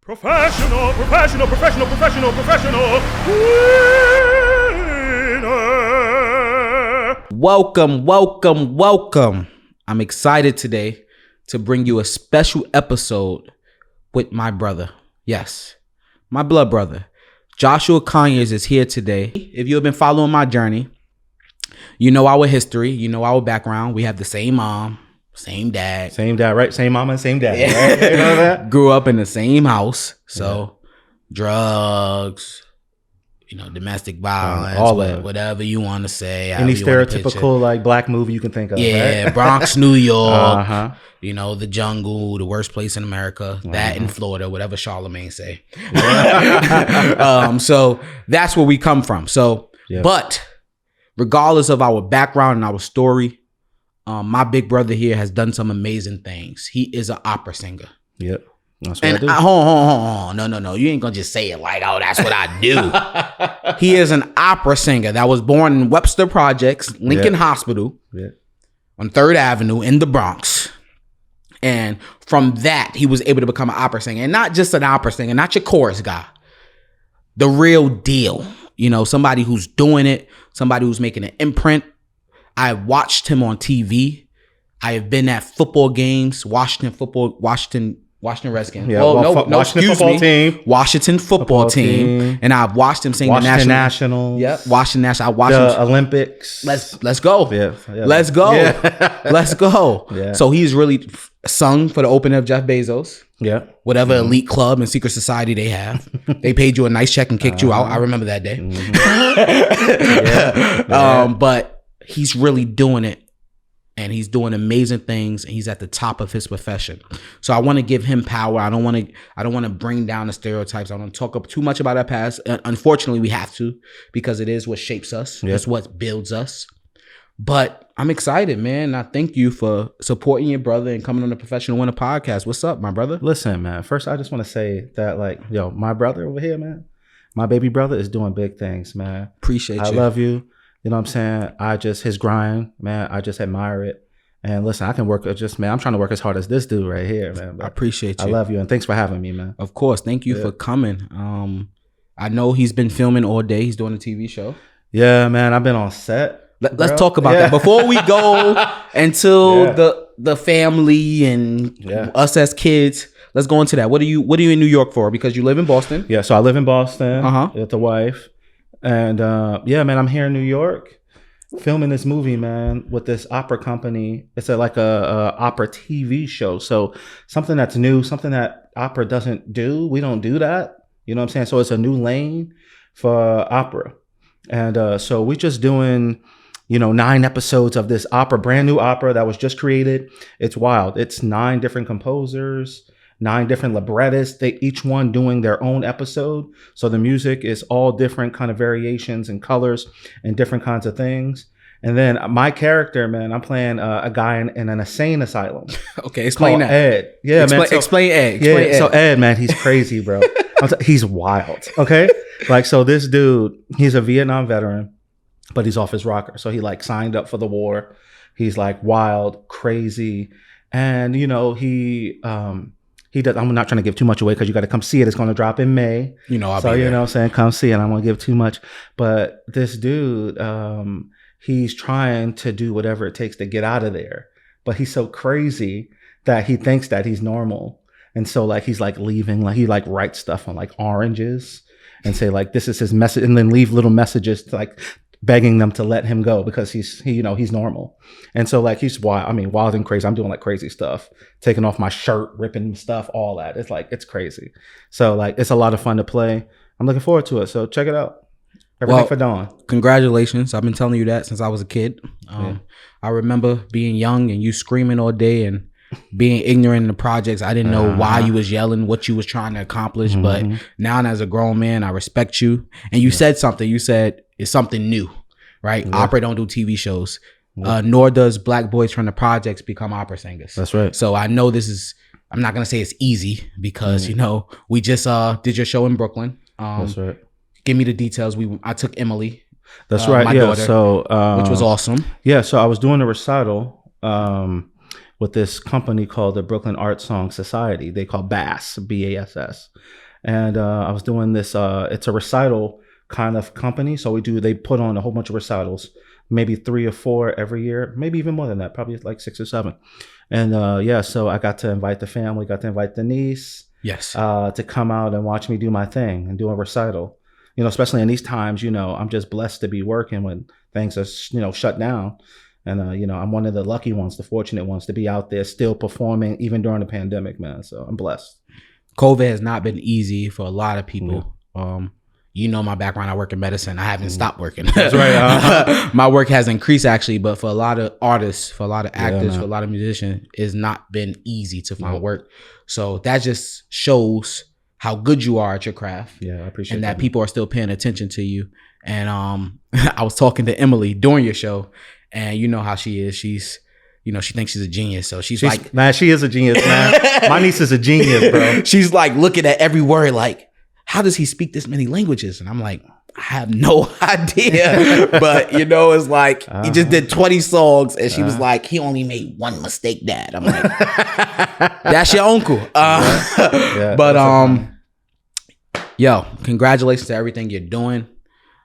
Professional. Welcome. I'm excited today to bring you a special episode with my brother. Yes, my blood brother. Joshua Conyers is here today. If you have been following my journey, you know our history, you know our background. We have the same mom, same dad. Same dad, right? Same mama and same dad. Yeah. Right? You know that? Grew up in the same house. So drugs, domestic violence, all that. whatever you want to say. Any stereotypical like black movie you can think of. Yeah, right? Bronx, New York. The jungle, the worst place in America. That in Florida, whatever Charlemagne say. So that's where we come from. So, but regardless of our background and our story, my big brother here has done some amazing things. He is an opera singer. Yep. That's what I do. Hold on. No. You ain't gonna just say it like, oh, that's what I do. He is an opera singer that was born in Webster Projects, Lincoln Hospital, on 3rd Avenue in the Bronx. And from that, he was able to become an opera singer. And not just an opera singer, not your chorus guy. The real deal. Somebody who's doing it, somebody who's making an imprint. I watched him on TV. I have been at football games, Washington Redskins. Yeah, Washington football team. And I've watched him sing Washington the Nationals. Yeah, Washington Nationals. I watched the Olympics. Let's go. Yeah. Let's go. Yeah. Let's go. Yeah. So he's really sung for the opening of Jeff Bezos. Yeah. Whatever elite club and secret society they have. They paid you a nice check and kicked you out. I remember that day. But he's really doing it. And he's doing amazing things, and he's at the top of his profession. So I want to give him power. I don't want to bring down the stereotypes. I don't talk too much about our past. Unfortunately, we have to, because it is what shapes us. It's what builds us. But I'm excited, man. I thank you for supporting your brother and coming on the Professional Winner podcast. What's up, my brother? Listen, man. First, I just want to say that, my brother over here, man, my baby brother is doing big things, man. Appreciate you. I love you. You know what I'm saying? His grind, man, I just admire it. And listen, I can work I'm trying to work as hard as this dude right here, man. But I appreciate you. I love you. And thanks for having me, man. Of course. Thank you for coming. I know he's been filming all day. He's doing a TV show. Yeah, man. I've been on set. Let's talk about that. Before we go into the family and us as kids, let's go into that. What are you in New York for? Because you live in Boston. Yeah, so I live in Boston with the wife. And man, I'm here in New York filming this movie, man, with this opera company. It's like a opera TV show. So something that's new, something that opera doesn't do. We don't do that. You know what I'm saying? So it's a new lane for opera. And so we're just doing, 9 episodes of this opera, brand new opera that was just created. It's wild. It's 9 different composers, 9 different librettists, they each one doing their own episode. So the music is all different kind of variations and colors and different kinds of things. And then my character, man, I'm playing a guy in an insane asylum. Okay, explain that. Ed. Yeah, man. Explain Ed. So Ed, man, he's crazy, bro. He's wild. Okay. So this dude, he's a Vietnam veteran, but he's off his rocker. So he signed up for the war. He's wild, crazy. And, he does. I'm not trying to give too much away because you got to come see it. It's going to drop in May. I'll so be you know what I'm saying, come see it. I don't want to give too much, but this dude, he's trying to do whatever it takes to get out of there. But he's so crazy that he thinks that he's normal, and so he's leaving. He writes stuff on oranges and say this is his message, and then leave little messages to begging them to let him go because he's normal. And so he's wild. I mean, wild and crazy. I'm doing crazy stuff, taking off my shirt, ripping stuff, all that. It's it's crazy. So it's a lot of fun to play. I'm looking forward to it. So check it out. Everything for Dawn. Congratulations. I've been telling you that since I was a kid. I remember being young and you screaming all day and being ignorant in the projects. I didn't know why you was yelling, what you was trying to accomplish. But now as a grown man, I respect you. And you said something. You said it's something new, right? Opera don't do TV shows. Nor does black boys from the projects become opera singers. That's right. So I know this is, I'm not going to say it's easy because, we just did your show in Brooklyn. That's right. Give me the details. I took Emily. That's right. My daughter, so, which was awesome. Yeah. So I was doing a recital with this company called the Brooklyn Art Song Society. They call BASS, BASS. And I was doing this, it's a recital kind of company. So they put on a whole bunch of recitals, maybe 3 or 4 every year, maybe even more than that, probably like 6 or 7. And so I got to invite the family, got to invite the niece. Yes. To come out and watch me do my thing and do a recital. You know, especially in these times, you know, I'm just blessed to be working when things are, you know, shut down. And, you know, I'm one of the lucky ones, the fortunate ones to be out there still performing even during the pandemic, man. So I'm blessed. COVID has not been easy for a lot of people. You know my background, I work in medicine. I haven't stopped working. That's right. My work has increased actually, but for a lot of artists, for a lot of actors, for a lot of musicians, it's not been easy to find work. So that just shows how good you are at your craft. Yeah, I appreciate and that people are still paying attention to you. And I was talking to Emily during your show, and you know how she is. She's, you know, she thinks she's a genius. So she's like, man, she is a genius, man. My niece is a genius, bro. She's like looking at every word like, how does he speak this many languages? And I'm like, I have no idea. But, you know, it's like, he just did 20 songs. And she was like, he only made one mistake, Dad. I'm like, that's your uncle. But, yo, congratulations to everything you're doing.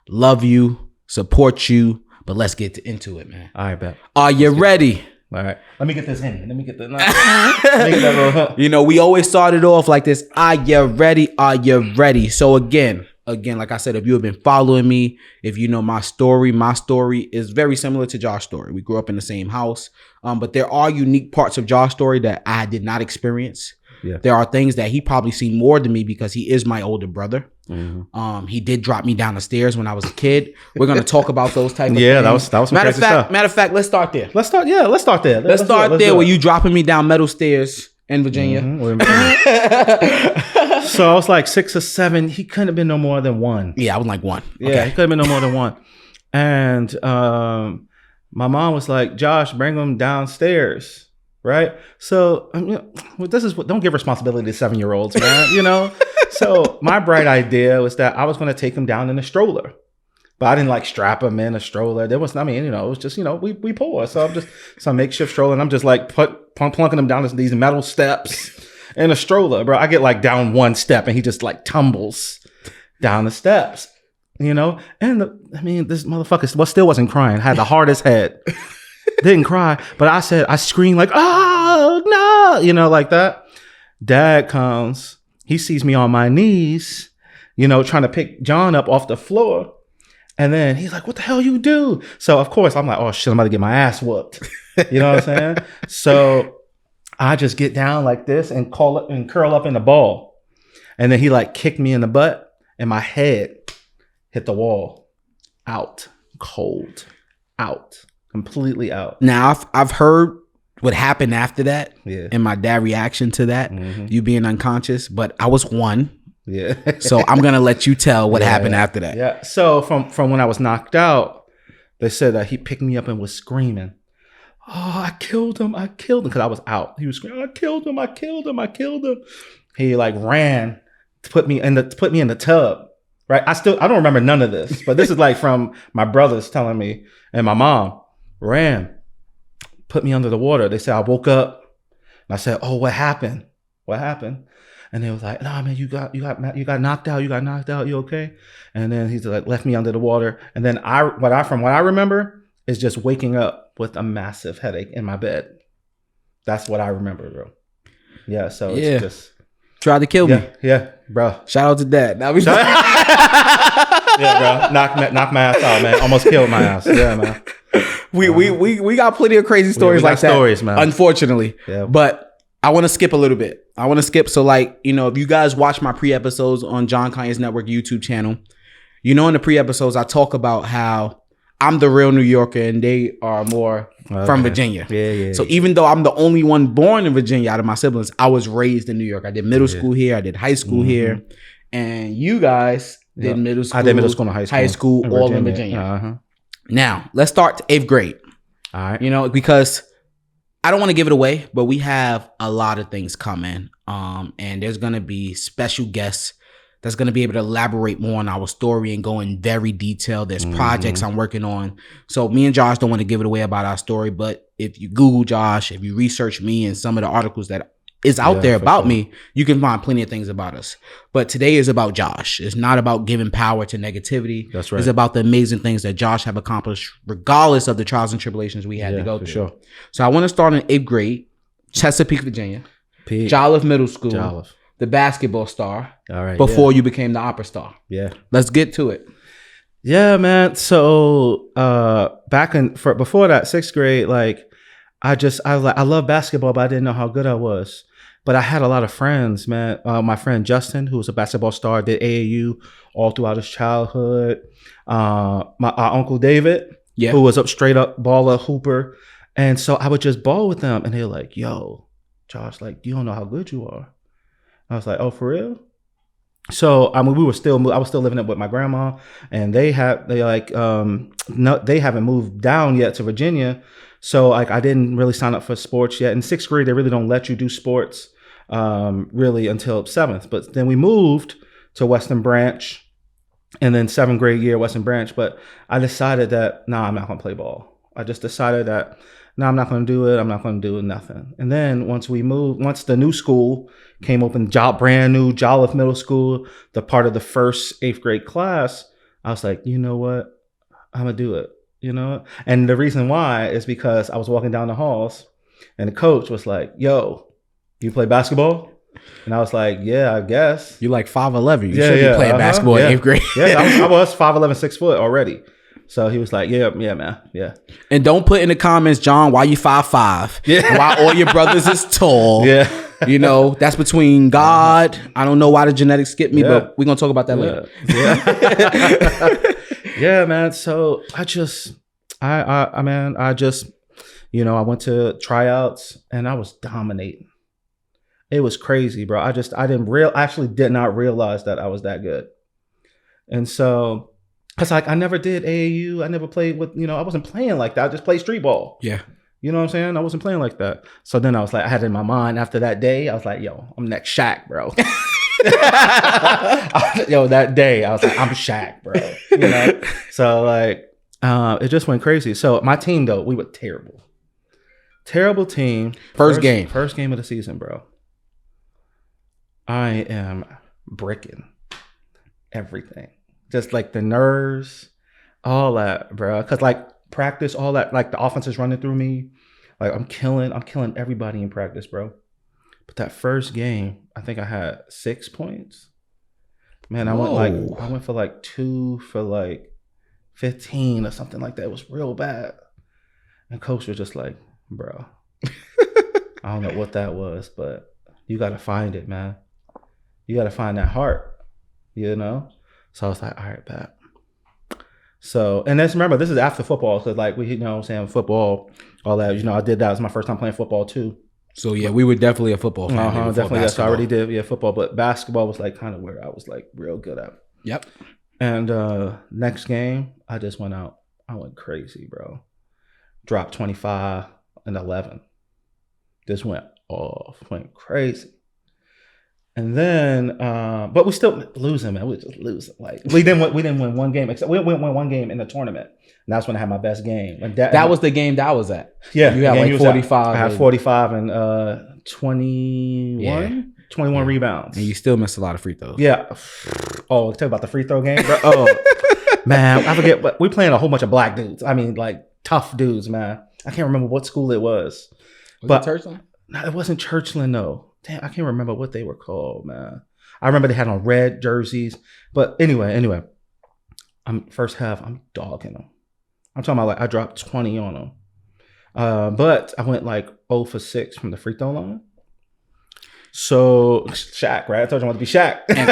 Love you, support you. But let's get into it, man. All right, bet. Are you ready? All right. Let me get this in. Let me get the... You know, we always started off like this. Are you ready? Are you ready? So again, like I said, if you have been following me, if you know my story is very similar to Josh's story. We grew up in the same house, but there are unique parts of Josh's story that I did not experience. Yeah. There are things that he probably seen more than me because he is my older brother. Mm-hmm. He did drop me down the stairs when I was a kid. We're gonna talk about those type of things. That was some crazy stuff. Matter of fact, let's start there. Let's start there. Let's start there where you dropping me down metal stairs in Virginia. So I was like 6 or 7. He couldn't have been no more than 1. Yeah, I was like 1. Yeah, okay. He could have been no more than 1. And my mom was like, Josh, bring him downstairs. Right. So don't give responsibility to 7-year-olds, man, you know? So my bright idea was that I was going to take him down in a stroller, but I didn't like strap him in a stroller. It was just, you know, we poor. So I'm just some makeshift stroller, and I'm just like plunking him down these metal steps in a stroller, bro. I get like down 1 step and he just like tumbles down the steps, you know? And this motherfucker still wasn't crying. Had the hardest head. Didn't cry, but I screamed like, oh no, you know, like that. Dad comes, he sees me on my knees, you know, trying to pick John up off the floor. And then he's like, what the hell you do? So of course I'm like, oh shit, I'm about to get my ass whooped. You know what I'm saying? So I just get down like this and curl up in a ball. And then he like kicked me in the butt and my head hit the wall. Out. Cold. Out. Completely out. Now I've heard what happened after that, and my dad reaction to that, you being unconscious. But I was 1, so I'm gonna let you tell what happened after that. Yeah. So from when I was knocked out, they said that he picked me up and was screaming, "Oh, I killed him! I killed him!" Because I was out. He was screaming, "I killed him! I killed him! I killed him!" He like ran to put me in the tub. Right. I don't remember none of this, but this is like from my brothers telling me, and my mom. Ran, put me under the water. They said I woke up, and I said, "Oh, what happened? What happened?" And they was like, "Nah, man, you got knocked out. You got knocked out. You okay?" And then he's like, left me under the water. And then from what I remember is just waking up with a massive headache in my bed. That's what I remember, bro. Yeah. So it's just tried to kill me. Yeah, bro. Shout out to Dad. Now yeah, bro. Knock my ass out, man. Almost killed my ass. Yeah, man. We got plenty of crazy stories like that. Stories, man. Unfortunately. Yeah. But I want to skip a little bit. So like, you know, if you guys watch my pre-episodes on John Conyers Network YouTube channel, you know, in the pre-episodes, I talk about how I'm the real New Yorker and they are more from Virginia. Yeah. So even though I'm the only one born in Virginia out of my siblings, I was raised in New York. I did middle school here. I did high school here. And you guys did middle school. I did middle school and high school all in Virginia. Now, let's start 8th grade. All right. You know, because I don't want to give it away, but we have a lot of things coming. And there's going to be special guests that's going to be able to elaborate more on our story and go in very detail. There's projects I'm working on. So me and Josh don't want to give it away about our story, but if you Google Josh, if you research me and some of the articles that is out there about me, you can find plenty of things about us. But today is about Josh. It's not about giving power to negativity. That's right. It's about the amazing things that Josh have accomplished, regardless of the trials and tribulations we had to go through. Sure. So I want to start in 8th grade, Chesapeake, Virginia, Jolliffe Middle School, the basketball star. All right. Before you became the opera star. Yeah. Let's get to it. Yeah, man. So before that, 6th grade, like I love basketball, but I didn't know how good I was. But I had a lot of friends, man. My friend Justin, who was a basketball star, did AAU all throughout his childhood. My Uncle David, who was a straight up baller, hooper. And so I would just ball with them. And they were like, yo, Josh, like, you don't know how good you are. I was like, oh, for real? So, I mean, I was still living up with my grandma. And they haven't moved down yet to Virginia. So, like, I didn't really sign up for sports yet. In 6th grade, they really don't let you do sports really until 7th. But then we moved to Western Branch, and then 7th grade year, Western Branch. But I decided that, I'm not going to play ball. I just decided that, I'm not going to do it. I'm not going to do nothing. And then once the new school came open, brand new Jolliffe Middle School, the part of the first 8th grade class, I was like, you know what? I'm going to do it. You know, and the reason why is because I was walking down the halls and the coach was like, yo, you play basketball? And I was like, yeah, I guess. You're like 5'11". You should be playing basketball in 8th grade. I was 5'11", 6 foot already. So he was like, yeah, man. Yeah. And don't put in the comments, John, why you 5'5". Yeah. Why all your brothers is tall. Yeah. You know, that's between God. I don't know why the genetics skipped me, but we're going to talk about that later. Yeah. Yeah, man. So I went to tryouts and I was dominating. It was crazy, bro. I actually did not realize that I was that good. And so it's like, I never did AAU. I never played with, I wasn't playing like that. I just played street ball. Yeah. You know what I'm saying? I wasn't playing like that. So then I was like, I had it in my mind after that day. I was like, yo, I'm next Shaq, bro. Yo, that day I was like, I'm Shaq, bro. You know? So like, it just went crazy. So my team though, we were terrible team. First game of the season, bro. I am bricking everything, just like the nerves, all that, bro. Cause like practice, all that, like the offense is running through me. Like I'm killing everybody in practice, bro. But that first game, I think I had 6 points. Man, I went for like 2 for like 15 or something like that. It was real bad. And coach was just like, bro, I don't know what that was, but you got to find it, man. You got to find that heart, you know? So I was like, all right, Pat. So, and let's remember, this is after football. So like we, football, all that, I did that. It was my first time playing football too. So yeah, we were definitely a football fan. Definitely. Yes, I already did. Football, but basketball was like kind of where I was like real good at. Yep. And next game, I just went out. I went crazy, bro. Dropped 25 and 11. Just went off, went crazy. And then, but we still losing, man. We just losing. Like we didn't win one game. Except we won one game in the tournament. And that's when I had my best game. And that was the game that I was at. Yeah, you had like 45. I had 45 and 21 rebounds. And you still missed a lot of free throws. Yeah. Oh, tell you about the free throw game, bro. Oh, man, I forget. But we playing a whole bunch of black dudes. I mean, like tough dudes, man. I can't remember what school it was. Was it Churchland? No, it wasn't Churchland, though. Damn, I can't remember what they were called, man. I remember they had on red jerseys. But anyway, first half, I'm dogging them. I'm talking about like I dropped 20 on them. But I went like 0 for 6 from the free throw line. So Shaq, right? I told you I wanted to be Shaq. And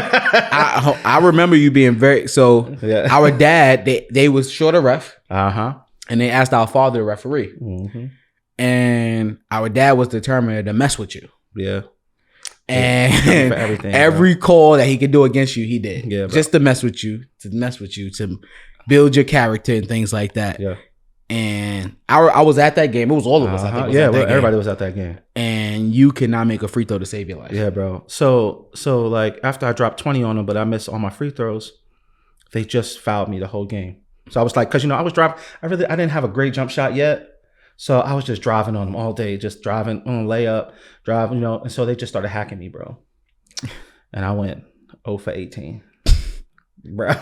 I remember you being very our dad, they was short of ref. Uh-huh. And they asked our father to referee. Mm-hmm. And our dad was determined to mess with you. Yeah. And for everything, every call that he could do against you, he did. Yeah, just to mess with you, to build your character and things like that. Yeah. And I was at that game. It was all of us. I think. Everybody was at that game. And you cannot make a free throw to save your life. Yeah, bro. So like after I dropped 20 on them, but I missed all my free throws, they just fouled me the whole game. So I was like, because I was dropping. I didn't have a great jump shot yet. So I was just driving on them all day, just driving on layup, driving, and so they just started hacking me, bro. And I went 0 for 18. Bro.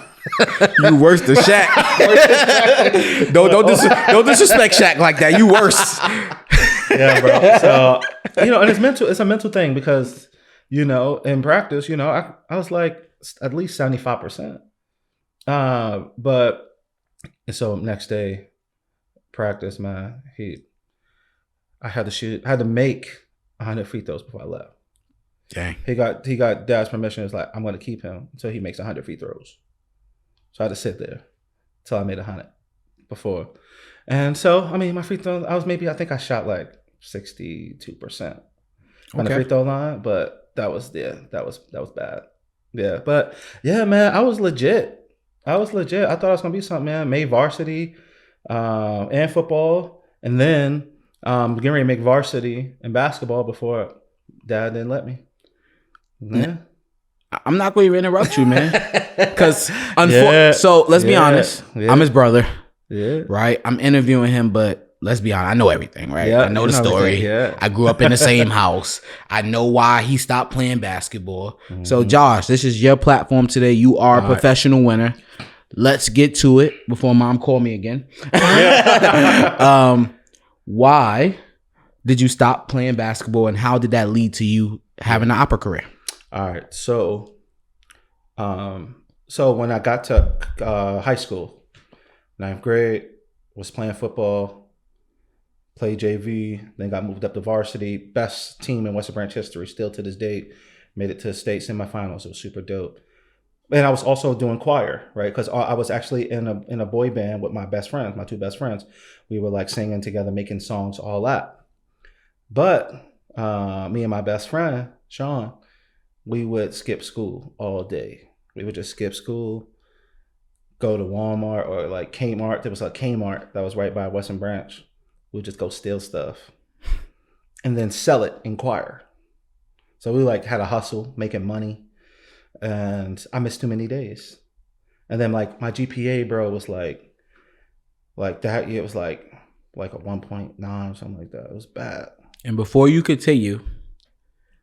You worse than Shaq. don't disrespect Shaq like that. You worse. Yeah, bro. So, and it's a mental thing because, in practice, I was like at least 75%. And so next day, practice, man, I had to make 100 free throws before I left. Dang. He got dad's permission. It's like, I'm going to keep him until he makes 100 free throws. So I had to sit there until I made 100 before. And so, my free throw, I think I shot like 62% on the free throw line, but that was bad. Yeah. But yeah, man, I was legit. I thought I was going to be something, man. Made varsity and football. And then getting ready to make varsity and basketball before dad didn't let me. Yeah. I'm not going to interrupt you, man. Because so let's be honest. Yeah. I'm his brother. Yeah. Right. I'm interviewing him, but let's be honest. I know everything, right? Yeah, I know the story. Yeah. I grew up in the same house. I know why he stopped playing basketball. Mm-hmm. So Josh, this is your platform today. You are a professional winner. Let's get to it before mom call me again. Why did you stop playing basketball, and how did that lead to you having an opera career? All right. So when I got to high school, 9th grade, was playing football, played JV, then got moved up to varsity. Best team in Western Branch history, still to this date. Made it to the state semifinals. It was super dope. And I was also doing choir, right? Because I was actually in a boy band with my two best friends. We were like singing together, making songs, all that. But me and my best friend, Sean, we would skip school all day. We would just skip school, go to Walmart or like Kmart. There was a Kmart that was right by Western Branch. We'd just go steal stuff and then sell it in choir. So we like had a hustle, making money. And I missed too many days. And then like my GPA, bro, was like that year, it was like a 1.9 or something like that. It was bad. And before you continue,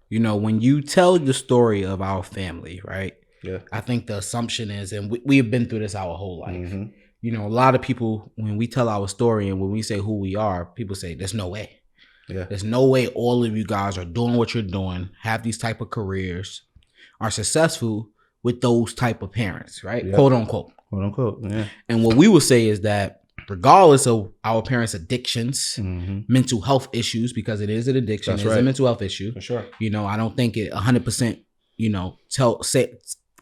when you tell the story of our family, right? Yeah. I think the assumption is, and we have been through this our whole life. Mm-hmm. A lot of people, when we tell our story and when we say who we are, people say, there's no way. Yeah. There's no way all of you guys are doing what you're doing, have these type of careers, are successful with those type of parents, right? Yep. Quote unquote. Quote unquote, yeah. And what we will say is that regardless of our parents' addictions, mental health issues, because it is an addiction, it's a mental health issue. For sure. I don't think it 100%,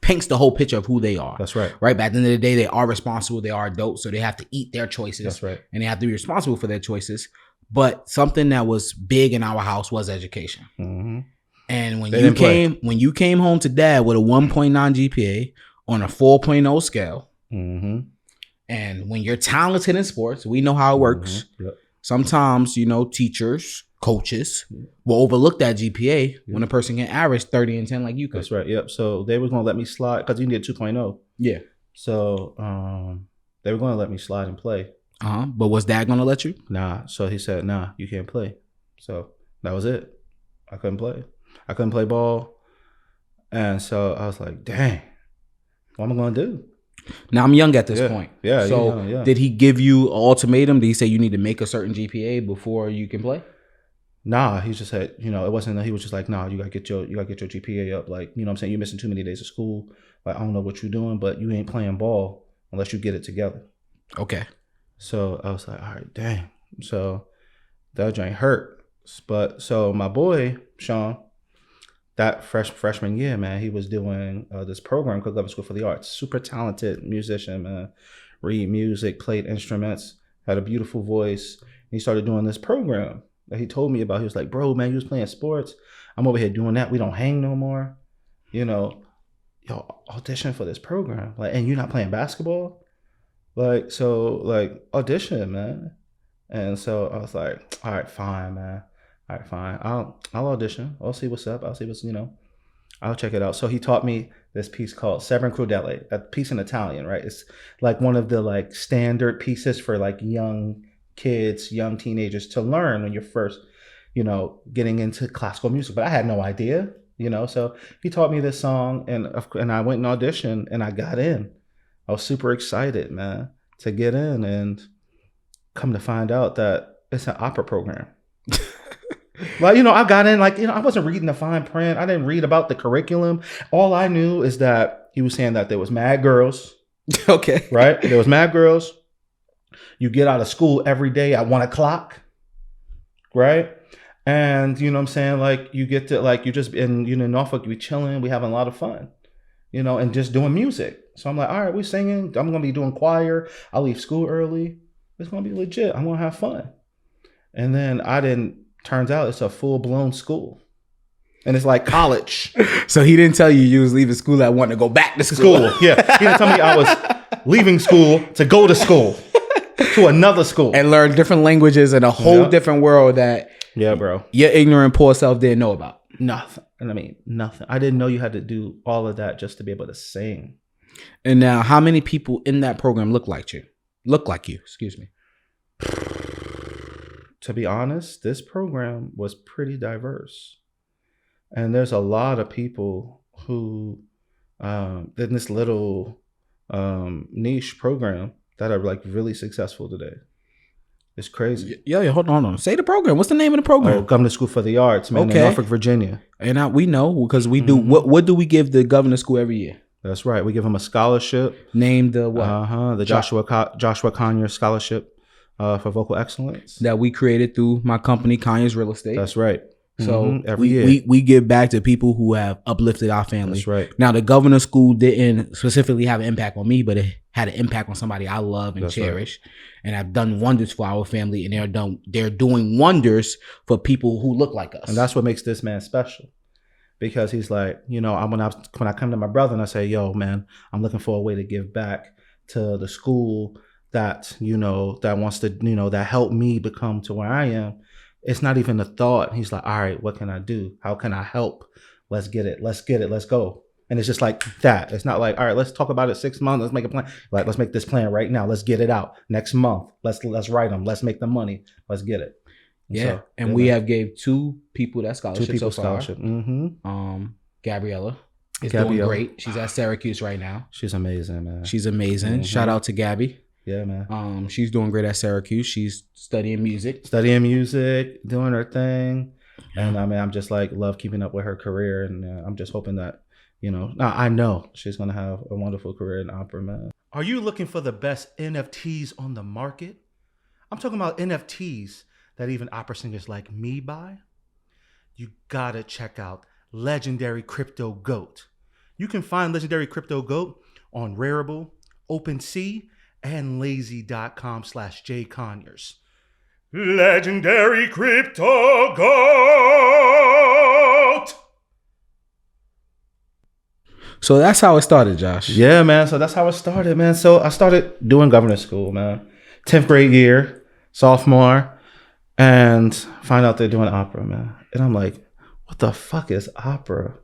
paints the whole picture of who they are. That's right. Right? But at the end of the day, they are responsible. They are adults, so they have to eat their choices. That's right. And they have to be responsible for their choices. But something that was big in our house was education. Mm-hmm. And when you came home to dad with a 1.9 GPA on a 4.0 scale, and when you're talented in sports, we know how it works. Mm-hmm. Yep. Sometimes, teachers, coaches will overlook that GPA when a person can average 30 and 10 like you could. That's right. Yep. So they were going to let me slide because you need a 2.0. Yeah. So they were going to let me slide and play. But was dad going to let you? Nah. So he said, nah, you can't play. So that was it. I couldn't play. I couldn't play ball. And so I was like, dang, what am I going to do? Now I'm young at this point. Yeah. So did he give you an ultimatum? Did he say you need to make a certain GPA before you can play? Nah, he just said, it wasn't that. He was just like, nah, you gotta get your GPA up. Like, what I'm saying? You're missing too many days of school. Like, I don't know what you're doing, but you ain't playing ball unless you get it together. Okay. So I was like, all right, dang. So that joint hurt. But so my boy, Sean, that freshman year, man, he was doing this program called Love School for the Arts. Super talented musician, man. Read music, played instruments, had a beautiful voice. And he started doing this program that he told me about. He was like, bro, man, you was playing sports. I'm over here doing that. We don't hang no more. Audition for this program. Like, and you're not playing basketball? Audition, man. And so I was like, all right, fine, man. All right, fine. I'll audition. I'll see what's up. I'll see what's, I'll check it out. So he taught me this piece called Severn Crudele, a piece in Italian, right? It's like one of the like standard pieces for like young kids, young teenagers to learn when you're first, getting into classical music. But I had no idea, So he taught me this song, and I went and auditioned, and I got in. I was super excited, man, to get in, and come to find out that it's an opera program. Like, I got in, I wasn't reading the fine print. I didn't read about the curriculum. All I knew is that he was saying that there was mad girls. Okay. Right? There was mad girls. You get out of school every day at 1:00. Right? And you know what I'm saying? Like, you get to, you just in, Norfolk, we chilling, we having a lot of fun, and just doing music. So I'm like, all right, we're singing. I'm going to be doing choir. I'll leave school early. It's going to be legit. I'm going to have fun. And then turns out it's a full-blown school. And it's like college. So he didn't tell you was leaving school at 1 to go back to school. Yeah. He didn't tell me I was leaving school to go to school. To another school. And learn different languages in a whole different world that bro, your ignorant poor self didn't know about. Nothing. And I mean, nothing. I didn't know you had to do all of that just to be able to sing. And now, how many people in that program look like you? Excuse me. To be honest, this program was pretty diverse. And there's a lot of people who, in this little niche program, that are really successful today. It's crazy. Yeah, hold on. Say the program. What's the name of the program? Governor School for the Arts, man, in Norfolk, Virginia. And we know because we do. What do we give the Governor School every year? That's right. We give them a scholarship. Named the what? The Joshua Conyers Scholarship for vocal excellence. That we created through my company, Conyers Real Estate. That's right. So every year we give back to people who have uplifted our family. That's right. Now, the Governor School didn't specifically have an impact on me, but it had an impact on somebody I love and cherish. Right. And I've done wonders for our family, and they're doing wonders for people who look like us. And that's what makes this man special. Because he's like, when I come to my brother and I say, yo, man, I'm looking for a way to give back to the school that, that wants to, that helped me become to where I am. It's not even a thought. He's like, all right, what can I do? How can I help? Let's get it. Let's go. And it's just like that. It's not like, all right, let's talk about it 6 months. Let's make a plan. Like, let's make this plan right now. Let's get it out next month. Let's write them. Let's make the money. Let's get it. And we have gave 2 people that scholarship. 2 people so far. scholarship. Gabriella is doing great. She's at Syracuse right now. She's amazing, man. She's amazing. Shout out to Gabby. Yeah, man. She's doing great at Syracuse. She's studying music, doing her thing. And I mean, I'm just love keeping up with her career. And I'm just hoping that, I know she's going to have a wonderful career in opera, man. Are you looking for the best NFTs on the market? I'm talking about NFTs that even opera singers like me buy. You got to check out Legendary Crypto Goat. You can find Legendary Crypto Goat on Rarible, OpenSea, and lazy.com/jconyers. Legendary Crypto Goat. So that's how it started, Josh. Yeah, man. So that's how it started, man. So I started doing governor school, man. 10th grade year, sophomore, and find out they're doing opera, man. And I'm like, what the fuck is opera?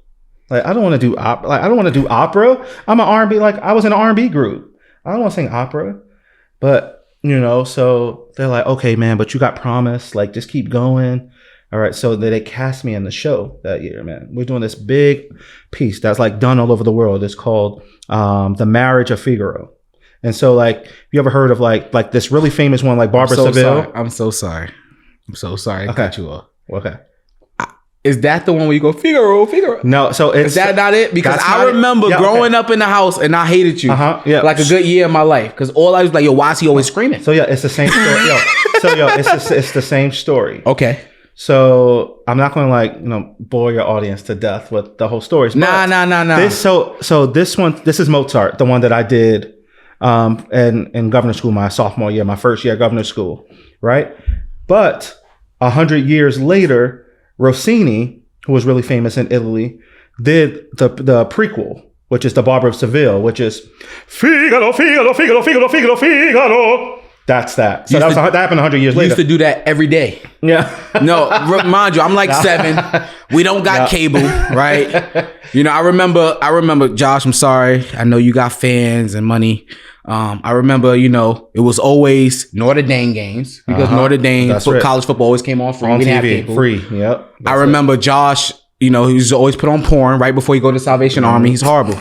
I don't want to do opera. I don't want to do opera. I'm an R&B. I was in an R&B group. I don't want to sing opera. But, so they're like, okay, man, but you got promise. Just keep going. All right. So they cast me in the show that year, man. We're doing this big piece that's done all over the world. It's called The Marriage of Figaro. And so you ever heard of this really famous one, Barbara Seville? I'm so sorry. I cut you off. Okay. Is that the one where you go, Figaro? No, so is that not it? Because I remember growing up in the house and I hated you. A good year of my life. Because all I was like, yo, why is he always screaming? So yeah, it's the same story. It's the same story. Okay. So I'm not going to bore your audience to death with the whole story. Nah. This is Mozart, the one that I did in governor school my sophomore year, my first year at governor school, right? But 100 years later, Rossini, who was really famous in Italy, did the prequel, which is The Barber of Seville, which is Figaro, Figaro, Figaro, Figaro, Figaro, Figaro. That's that. So that happened 100 years later. Used to do that every day. Yeah. No, mind you, I'm like 7. We don't got cable, right? You know, I remember, Josh, I'm sorry. I know you got fans and money. I remember, you know, it was always Notre Dame games because Notre Dame college football always came on free. On TV, free. Yep. I remember Josh, you know, he used to always put on porn right before you go to Salvation Army. He's horrible.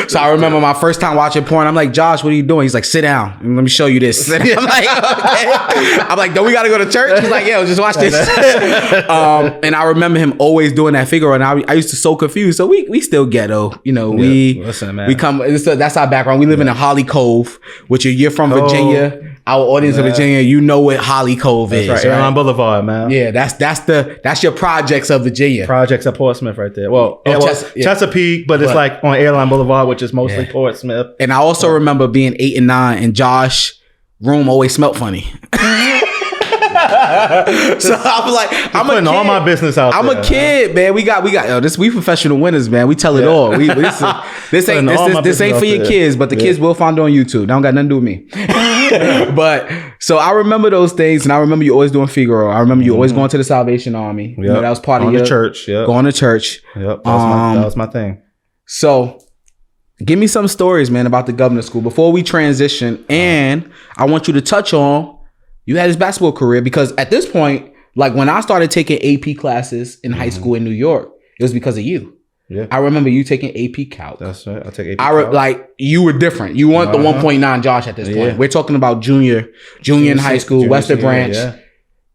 So I remember my first time watching porn. I'm like, Josh, what are you doing? He's like, sit down and let me show you this. I'm like, okay. I'm like, don't we got to go to church? He's like, yeah, just watch this. And I remember him always doing that Figaro. And I used to so confused. So we still ghetto. You know, listen, man. we come, that's our background. We live in a Holly Cove, which you're from Virginia. Our audience in Virginia, you know what Holly Cove is. Right. Airline Boulevard, man. Yeah, that's your projects of Virginia. Projects of Portsmouth right there. Well, Chesapeake, but it's like on Airline Boulevard, which is mostly Portsmouth. And I also remember being 8 and 9 and Josh room always smelled funny. So I was like, I'm putting all my business out there. I'm a kid, man. We got we professional winners, man. We tell it all. This ain't for your kids, but the kids will find it on YouTube. That don't got nothing to do with me. But so I remember those things, and I remember you always doing Figaro. I remember you always going to the Salvation Army. You know, that was part of your church. Yeah, going to church. Yep, that was my thing. So give me some stories, man, about the governor school before we transition, and I want you to touch on. You had his basketball career because at this point, like when I started taking AP classes in high school in New York, it was because of you. Yeah, I remember you taking AP Calc. That's right. I take AP Calc. Like you were different. You weren't the 1.9 Josh at this point. Yeah. We're talking about junior in high school, Western Branch. Yeah.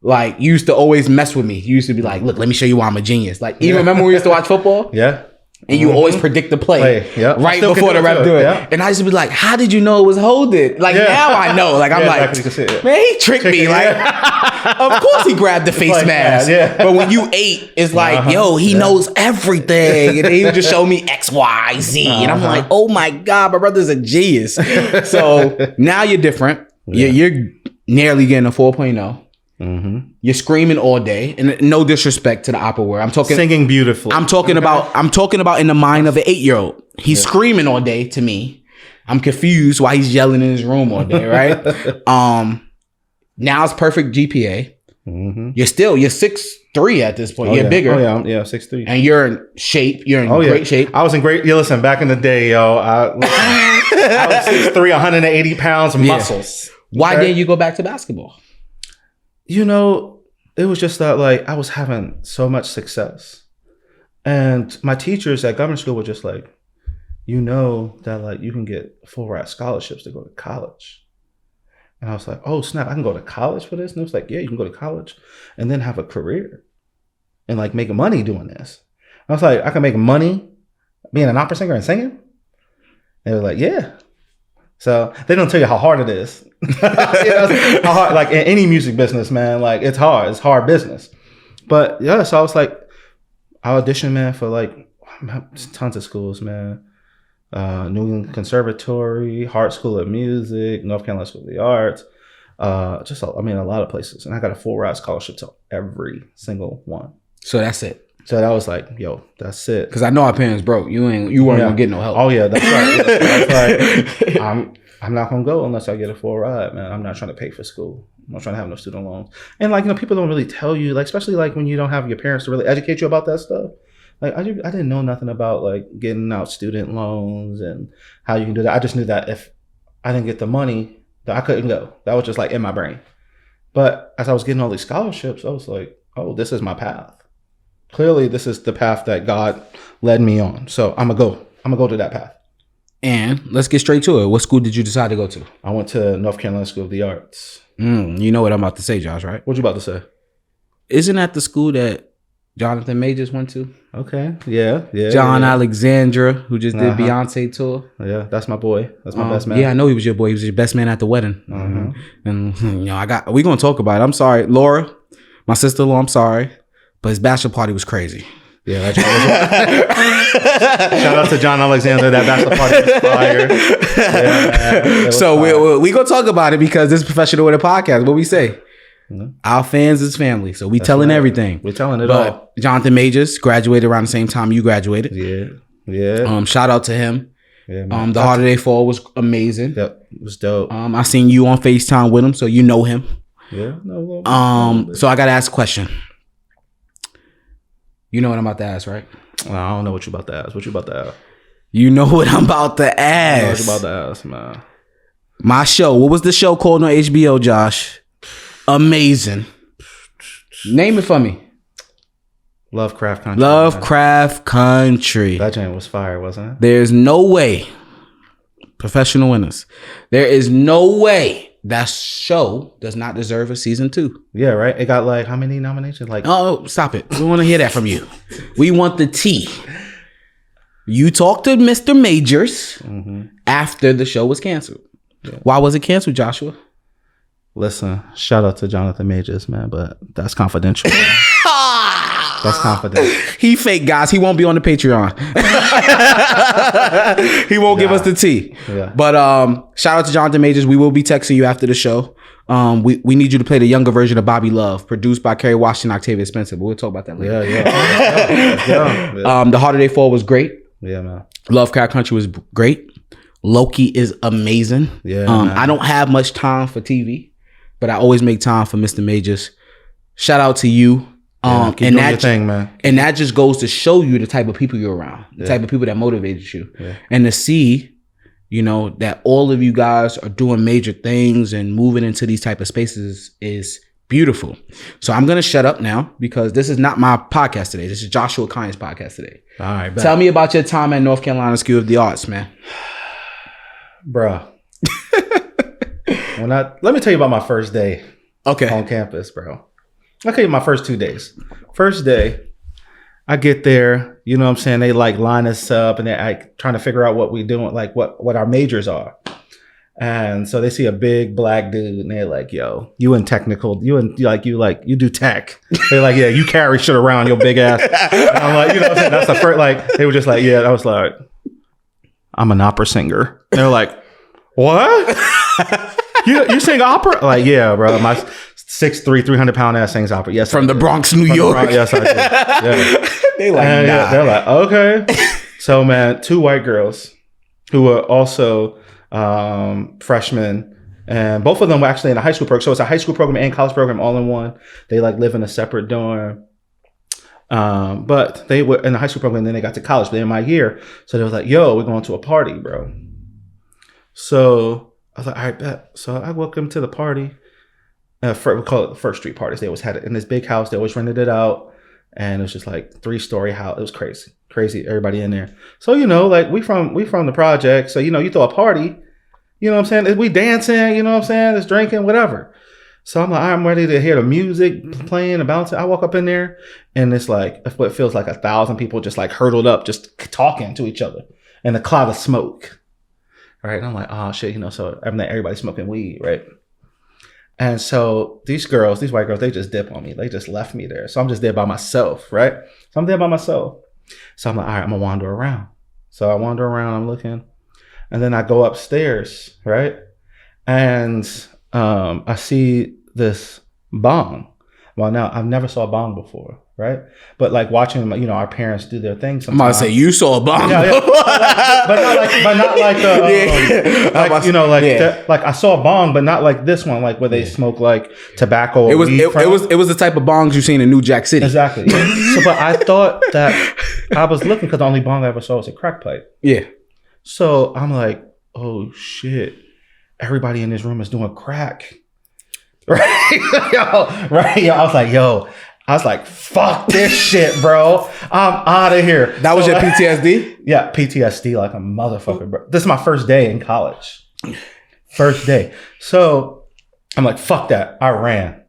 Like you used to always mess with me. You used to be like, "Look, let me show you why I'm a genius." Like even remember when we used to watch football? Yeah. And you always predict the play right before the ref do it. Yeah. And I used to be like, how did you know it was hold it? Like now I know. Like I'm like, man, he tricked me. Like, of course he grabbed the face mask. But when you 8, it's like, yo, he knows everything. And he would just show me X, Y, Z. And I'm like, oh my God, my brother's a genius. So now you're different. You're nearly getting a 4.0. Mm-hmm. You're screaming all day, and no disrespect to the opera world. I'm talking singing beautifully. I'm talking about in the mind of an 8-year-old. He's screaming all day to me. I'm confused why he's yelling in his room all day, right? Now it's perfect GPA. Mm-hmm. You're 6'3" at this point. You're bigger. Oh yeah, 6'3". And you're in shape. You're in great shape. I was in great. Yeah, listen, back in the day, yo, I was 6'3", 180 pounds, muscles. Why didn't you go back to basketball? You know, it was just that like I was having so much success, and my teachers at government school were just like, you know that like you can get full ride scholarships to go to college. And I was like, oh snap, I can go to college for this? And it was like, yeah, you can go to college and then have a career and like make money doing this. I was like, I can make money being an opera singer and singing? They were like, yeah. So they don't tell you how hard it is. How hard, like in any music business, man, like it's hard business. But yeah, so I was like, I auditioned, man, for like tons of schools, man. New England Conservatory, Hart School of Music, North Carolina School of the Arts, a lot of places. And I got a full ride scholarship to every single one. So that's it. So that was like, yo, that's it. Because I know our parents broke. You weren't gonna get no help. Oh yeah, that's right. That's right. I'm not gonna go unless I get a full ride, man. I'm not trying to pay for school. I'm not trying to have no student loans. And like, you know, people don't really tell you, like, especially like when you don't have your parents to really educate you about that stuff. Like I didn't know nothing about like getting out student loans and how you can do that. I just knew that if I didn't get the money, that I couldn't go. That was just like in my brain. But as I was getting all these scholarships, I was like, oh, this is my path. Clearly, this is the path that God led me on. So I'm gonna go to that path. And let's get straight to it. What school did you decide to go to? I went to North Carolina School of the Arts. You know what I'm about to say, Josh, right? What you about to say? Isn't that the school that Jonathan Majors went to? Okay. Yeah. John Alexandra, who just did Beyonce tour. Yeah, that's my boy. That's my best man. Yeah, I know he was your boy. He was your best man at the wedding. And you know, we're gonna talk about it. I'm sorry, Laura, my sister-in-law. I'm sorry, but his bachelor party was crazy. Yeah, shout out to John Alexander. That bachelor party was fire. Yeah, so we gonna talk about it because this is Professional with a podcast. What we say? Our fans is family, so That's telling everything. We're telling it all. Jonathan Majors graduated around the same time you graduated. Yeah. Shout out to him. Yeah, man. The Harder They Fall was amazing. Yep, it was dope. I seen you on FaceTime with him, so you know him. Yeah, no. So I gotta ask a question. You know what I'm about to ask, right? I don't know what you about to ask. What you about to ask? You know what I'm about to ask. I know what you about to ask, man. My show. What was the show called on HBO, Josh? Amazing. Name it for me. Lovecraft Country. Lovecraft Country. That joint was fire, wasn't it? There's no way. Professional winners. There is no way that show does not deserve a season 2. Yeah, right? It got like how many nominations? Like, oh, stop it. We want to hear that from you. We want the tea. You talked to Mr. Majors after the show was canceled. Yeah. Why was it canceled, Joshua? Listen, shout out to Jonathan Majors, man, but that's confidential. That's confidential. He fake, guys. He won't be on the Patreon. He won't give us the tea. Yeah. But shout out to Jonathan Majors. We will be texting you after the show. We need you to play the younger version of Bobby Love, produced by Kerry Washington, Octavia Spencer. But we'll talk about that later. Yeah. The Harder They Fall was great. Yeah, man. Lovecraft Country was great. Loki is amazing. Yeah. I don't have much time for TV, but I always make time for Mr. Majors. Shout out to you. Keep doing your thing, man. And that just goes to show you the type of people you're around, the type of people that motivated you. Yeah. And to see, you know, that all of you guys are doing major things and moving into these type of spaces is beautiful. So I'm going to shut up now because this is not my podcast today. This is Joshua Conyers' podcast today. All right. Tell me about your time at North Carolina School of the Arts, man. Bruh. Let me tell you about my first day on campus, bro. I'll tell you my first 2 days. First day, I get there, you know what I'm saying? They like line us up and they're like trying to figure out what we doing, like what our majors are. And so they see a big black dude and they're like, yo, you in technical, you do tech. They're like, yeah, you carry shit around your big ass. And I'm like, you know what I'm saying? That's the first, like, they were just like, yeah, I was like, I'm an opera singer. And they're like, what? You sing opera? Like, yeah, bro. My 6'3", 300-pound ass sings opera. Yes, from the Bronx, New York. Yes, I do. Yeah. They like, nah. Yeah, they're like, okay. So, man, 2 white girls who were also freshmen, and both of them were actually in a high school program. So it's a high school program and college program all in one. They like live in a separate dorm. But they were in the high school program and then they got to college. They're in my year. So they was like, yo, we're going to a party, bro. So I was like, all right, bet. So I welcome to the party. We call it the First Street Parties. They always had it in this big house. They always rented it out. And it was just like 3-story house. It was crazy. Everybody in there. So, you know, like we from the project. So, you know, you throw a party, you know what I'm saying? We dancing, you know what I'm saying? It's drinking, whatever. So I'm like, I'm ready to hear the music playing and bouncing. I walk up in there and it's like, what feels like 1,000 people just like hurdled up, just talking to each other in a cloud of smoke. Right. And I'm like, oh shit, you know, so everybody's smoking weed, right? And so these white girls, they just dip on me. They just left me there. So I'm just there by myself, right? So I'm there by myself. So I'm like, all right, I'm going to wander around. So I wander around, I'm looking. And then I go upstairs, right? And I see this bong. Well, now, I've never saw a bong before, right? But like watching, you know, our parents do their thing sometimes. I'm about to say, you saw a bong. Yeah. but not like, you know, like like I saw a bong, but not like this one, like where they smoke like tobacco. It was the type of bongs you seen in New Jack City. Exactly. Yeah. So, but I thought that I was looking because the only bong I ever saw was a crack pipe. Yeah. So I'm like, oh shit, everybody in this room is doing crack. Right? Yo. I was like, fuck this shit, bro. I'm out of here. That was your PTSD? Yeah, PTSD like a motherfucker, bro. This is my first day in college. First day. So I'm like, fuck that. I ran.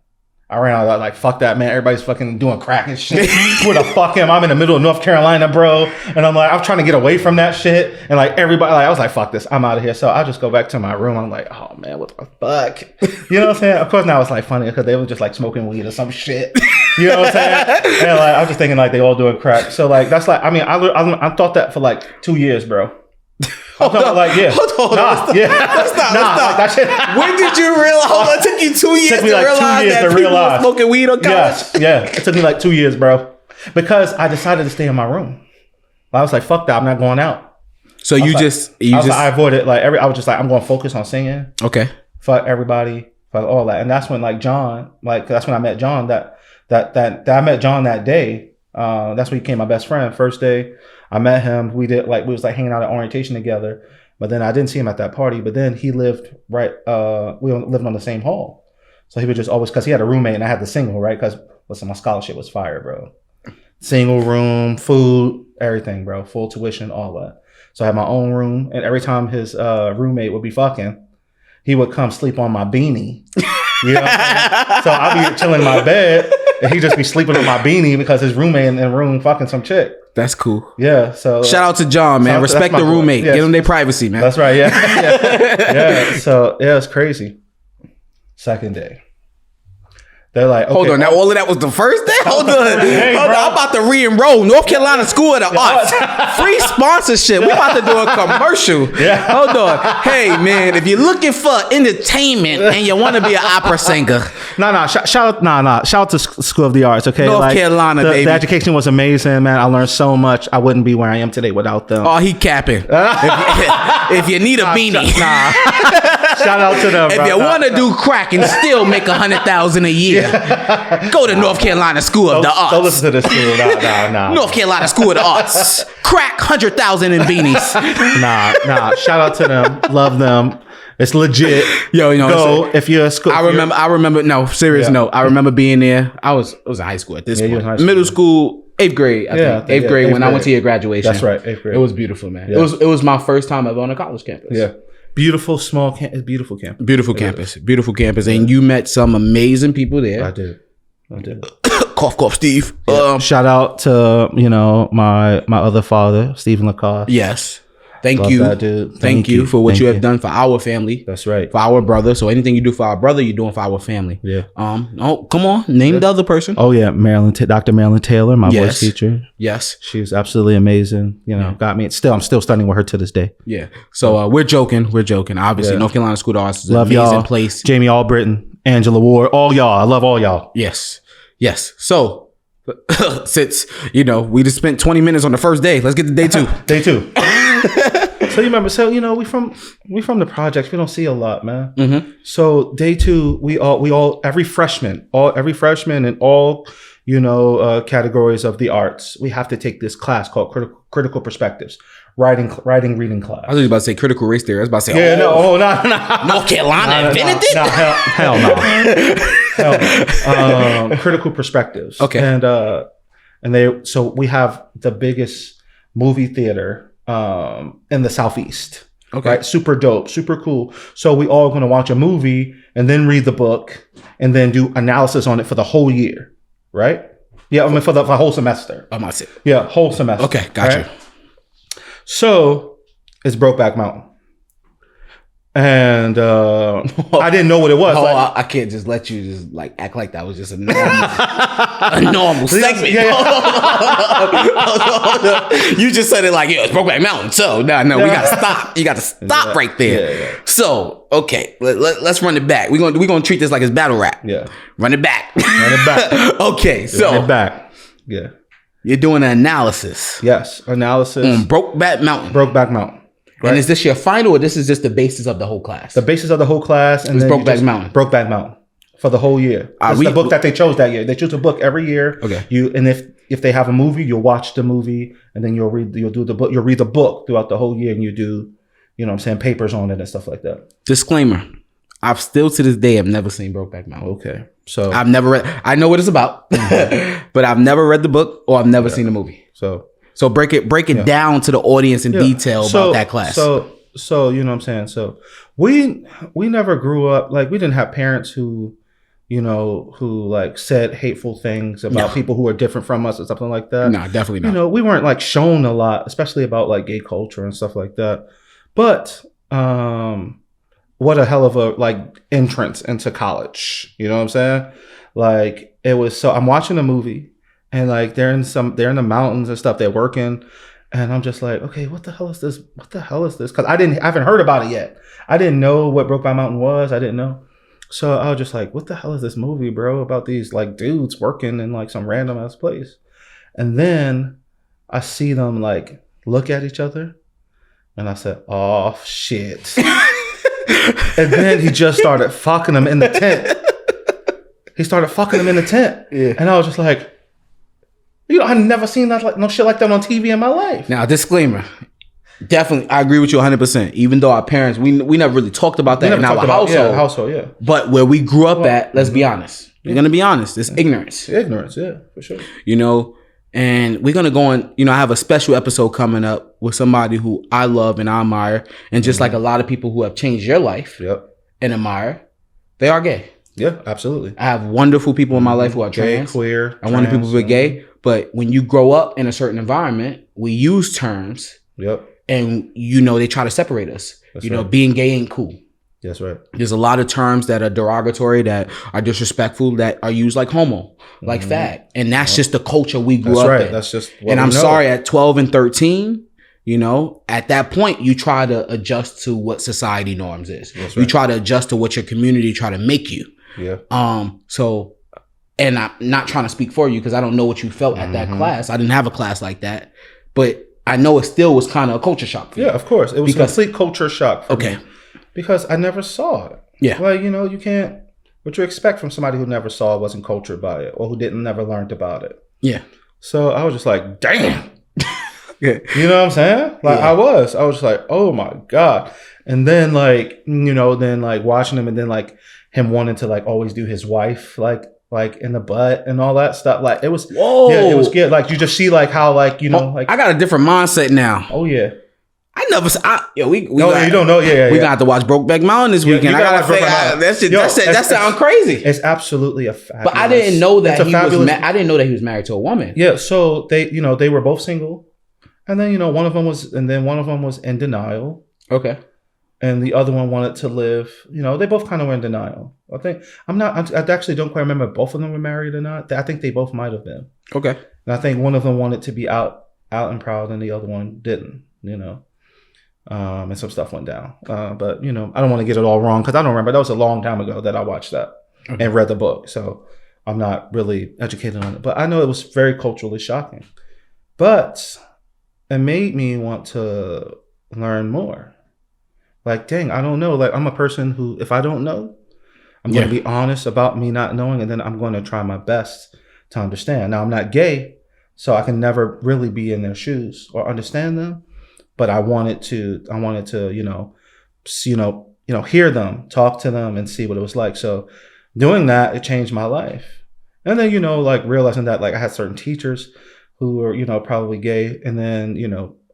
I was like, fuck that, man. Everybody's fucking doing crack and shit. Where the fuck am I? I'm in the middle of North Carolina, bro. And I'm like, I'm trying to get away from that shit. And like everybody, like I was like, fuck this. I'm out of here. So I just go back to my room. I'm like, oh man, what the fuck? You know what I'm saying? Of course now it's like funny because they were just like smoking weed or some shit. You know what I'm saying? And like I was just thinking like they all doing crack. So like that's like, I mean, I thought that for like 2 years, bro. Hold on. Like, yeah. Hold on. Let's stop. That shit. When did you realize? Hold on. It took you 2 years to realize that people were smoking weed on college? Yeah. It took me like 2 years, bro. Because I decided to stay in my room. I was like, fuck that. I'm not going out. So I avoided like I was just like, I'm going to focus on singing. Okay. Fuck everybody, fuck all that. And that's when like John, like that's when I met John. That I met John that day. That's when he became my best friend. First day I met him, we was like hanging out at orientation together. But then I didn't see him at that party. But then he lived we lived on the same hall. So he would just always, because he had a roommate and I had the single, right? Because listen, my scholarship was fire, bro. Single room, food, everything, bro. Full tuition, all that. So I had my own room. And every time his roommate would be fucking, he would come sleep on my beanie. You know what I'm saying? So I'd be chilling in my bed and he'd just be sleeping on my beanie because his roommate in the room fucking some chick. That's cool. Yeah. So shout out to John, man. Respect the roommate. Yes. Give them their privacy, man. That's right. Yeah. So yeah, it's crazy. Second day. They're like, okay, hold on. Now all of that was the first day? Hold on. I'm about to re-enroll. North Carolina School of the Arts. Free sponsorship. We about to do a commercial. Yeah. Hold on. Hey, man, if you're looking for entertainment and you want to be an opera singer. Shout out to School of the Arts, okay? North Carolina, baby. The education was amazing, man. I learned so much. I wouldn't be where I am today without them. Oh, he capping. If you need a beanie. Shout out to them. If you want to do crack and still make $100,000 a year, go to North Carolina School of the Arts. Don't listen to this school. Nah. North Carolina School of the Arts. Crack 100,000 in beanies. Nah. Shout out to them. Love them. It's legit. Yo, you know, go if you're a school. I remember. No, serious note. I remember being there. I was in high school at this point. Middle school, 8th grade. I think. 8th grade when I went to your graduation. That's right. 8th grade. It was beautiful, man. Yeah. It was my first time ever on a college campus. Yeah. Beautiful small campus. Beautiful campus. Beautiful campus. And you met some amazing people there. I did. Cough, Steve. Yeah. Shout out to my other father, Stephen Lacoste. Yes. Thank you. That dude. Thank you for what you have done for our family. That's right. For our brother. So anything you do for our brother, you're doing for our family. Yeah. Oh, come on. Name the other person. Oh yeah, Dr. Marilyn Taylor, my voice teacher. Yes. She was absolutely amazing. You know, got me. I'm still studying with her to this day. Yeah. So we're joking. Obviously, North Carolina School of Arts is an amazing place. Jamie Albritton, Angela Ward, all y'all. I love all y'all. Yes. So since we just spent 20 minutes on the first day, let's get to day 2. Day 2. So you remember? So we from the projects. We don't see a lot, man. Mm-hmm. So day 2, we all every freshman in all categories of the arts, we have to take this class called critical perspectives, writing, reading class. I was about to say critical race theory. I was about to say, no. North Carolina invented it. Hell no. Critical perspectives. Okay. And so we have the biggest movie theater in the Southeast. Okay. Right? Super dope, super cool. So we all going to watch a movie and then read the book and then do analysis on it for the whole year. Right? Yeah, I mean for the whole semester. I'm not it. Yeah, whole semester. Okay, gotcha. Right? So it's Brokeback Mountain. And I didn't know what it was. I can't just let you just act like that was just a normal segment. You just said it like, it's Brokeback Mountain. So no, we gotta stop. You gotta stop right there. Yeah. So okay, let's run it back. We're gonna treat this like it's battle rap. Yeah. Run it back. Okay, so run it back. Yeah. You're doing an analysis. Yes, analysis on Brokeback Mountain. Right. And is this your final, or this is just the basis of the whole class? The basis of the whole class, and then Brokeback Mountain. Brokeback Mountain for the whole year. It's the book that they chose that year. They choose a book every year. Okay. And if they have a movie, you'll watch the movie, and then you'll read the book throughout the whole year, and you do, papers on it and stuff like that. Disclaimer: I've still to this day have never seen Brokeback Mountain. Okay. So I've never read. I know what it's about, but I've never read the book or I've never seen the movie. So break it down to the audience in detail about that class. So you know what I'm saying? So we never grew up, we didn't have parents who said hateful things about people who are different from us or something like that. No, definitely not. We weren't shown a lot, especially about gay culture and stuff like that. But what a hell of a entrance into college. You know what I'm saying? It was I'm watching a movie and they're in the mountains and stuff, they're working. And I'm just like, okay, what the hell is this? Because I haven't heard about it yet. I didn't know what Brokeback Mountain was. I didn't know. So I was just like, what the hell is this movie, bro? About these dudes working in some random ass place. And then I see them look at each other And I said, oh, shit. And then he just started fucking him in the tent. Yeah. And I was just like, I've never seen that, like, no shit like that on TV in my life. Now, disclaimer. Definitely, I agree with you 100%. Even though our parents, we never really talked about that in our household. Yeah. But where we grew up at, let's be honest. We're going to be honest. It's ignorance. Ignorance, yeah, for sure. And we're going to go on, I have a special episode coming up with somebody who I love and I admire. And just like a lot of people who have changed your life and admire, they are gay. Yeah, absolutely. I have wonderful people in my life who are trans. Queer. I wonderful people who are gay. But when you grow up in a certain environment, we use terms. Yep. And, they try to separate us. That's right. Being gay ain't cool. That's right. There's a lot of terms that are derogatory, that are disrespectful, that are used like homo, like fag. And that's just the culture we grew up in. That's just what and I'm sorry, at 12 and 13, at that point, you try to adjust to what society norms is. That's right. You try to adjust to what your community try to make you. Yeah. And I'm not trying to speak for you because I don't know what you felt at that class. I didn't have a class like that. But I know it still was kind of a culture shock for you. Yeah, of course. It was a complete culture shock for me. Because I never saw it. Yeah. Like, you can't, what you expect from somebody who never saw it, wasn't cultured by it, or who never learned about it. Yeah. So I was just like, damn. Yeah. You know what I'm saying? Like, I was just like, oh my God. And then watching him, and then like him wanting to like always do his wife, like in the butt and all that stuff. Like it was, yeah, it was good. Like you just see like how like, like I got a different mindset now. Oh yeah. I never. We no, you don't know. Yeah, we gonna have to watch Brokeback Mountain this weekend. I gotta say that sounds crazy. It's absolutely a fabulous. But I didn't know that I didn't know that he was married to a woman. Yeah, so they were both single, and then one of them was in denial. Okay. And the other one wanted to live. They both kind of were in denial. I actually don't quite remember if both of them were married or not. I think they both might have been. Okay. And I think one of them wanted to be out and proud, and the other one didn't. And some stuff went down. But, I don't want to get it all wrong because I don't remember. That was a long time ago that I watched that and read the book. So I'm not really educated on it. But I know it was very culturally shocking. But it made me want to learn more. Like, dang, I don't know. Like, I'm a person who, if I don't know, I'm going to be honest about me not knowing. And then I'm going to try my best to understand. Now, I'm not gay, so I can never really be in their shoes or understand them. But I wanted to, hear them, talk to them, and see what it was like. So doing that, it changed my life. And then, realizing that, I had certain teachers who were, probably gay. And then,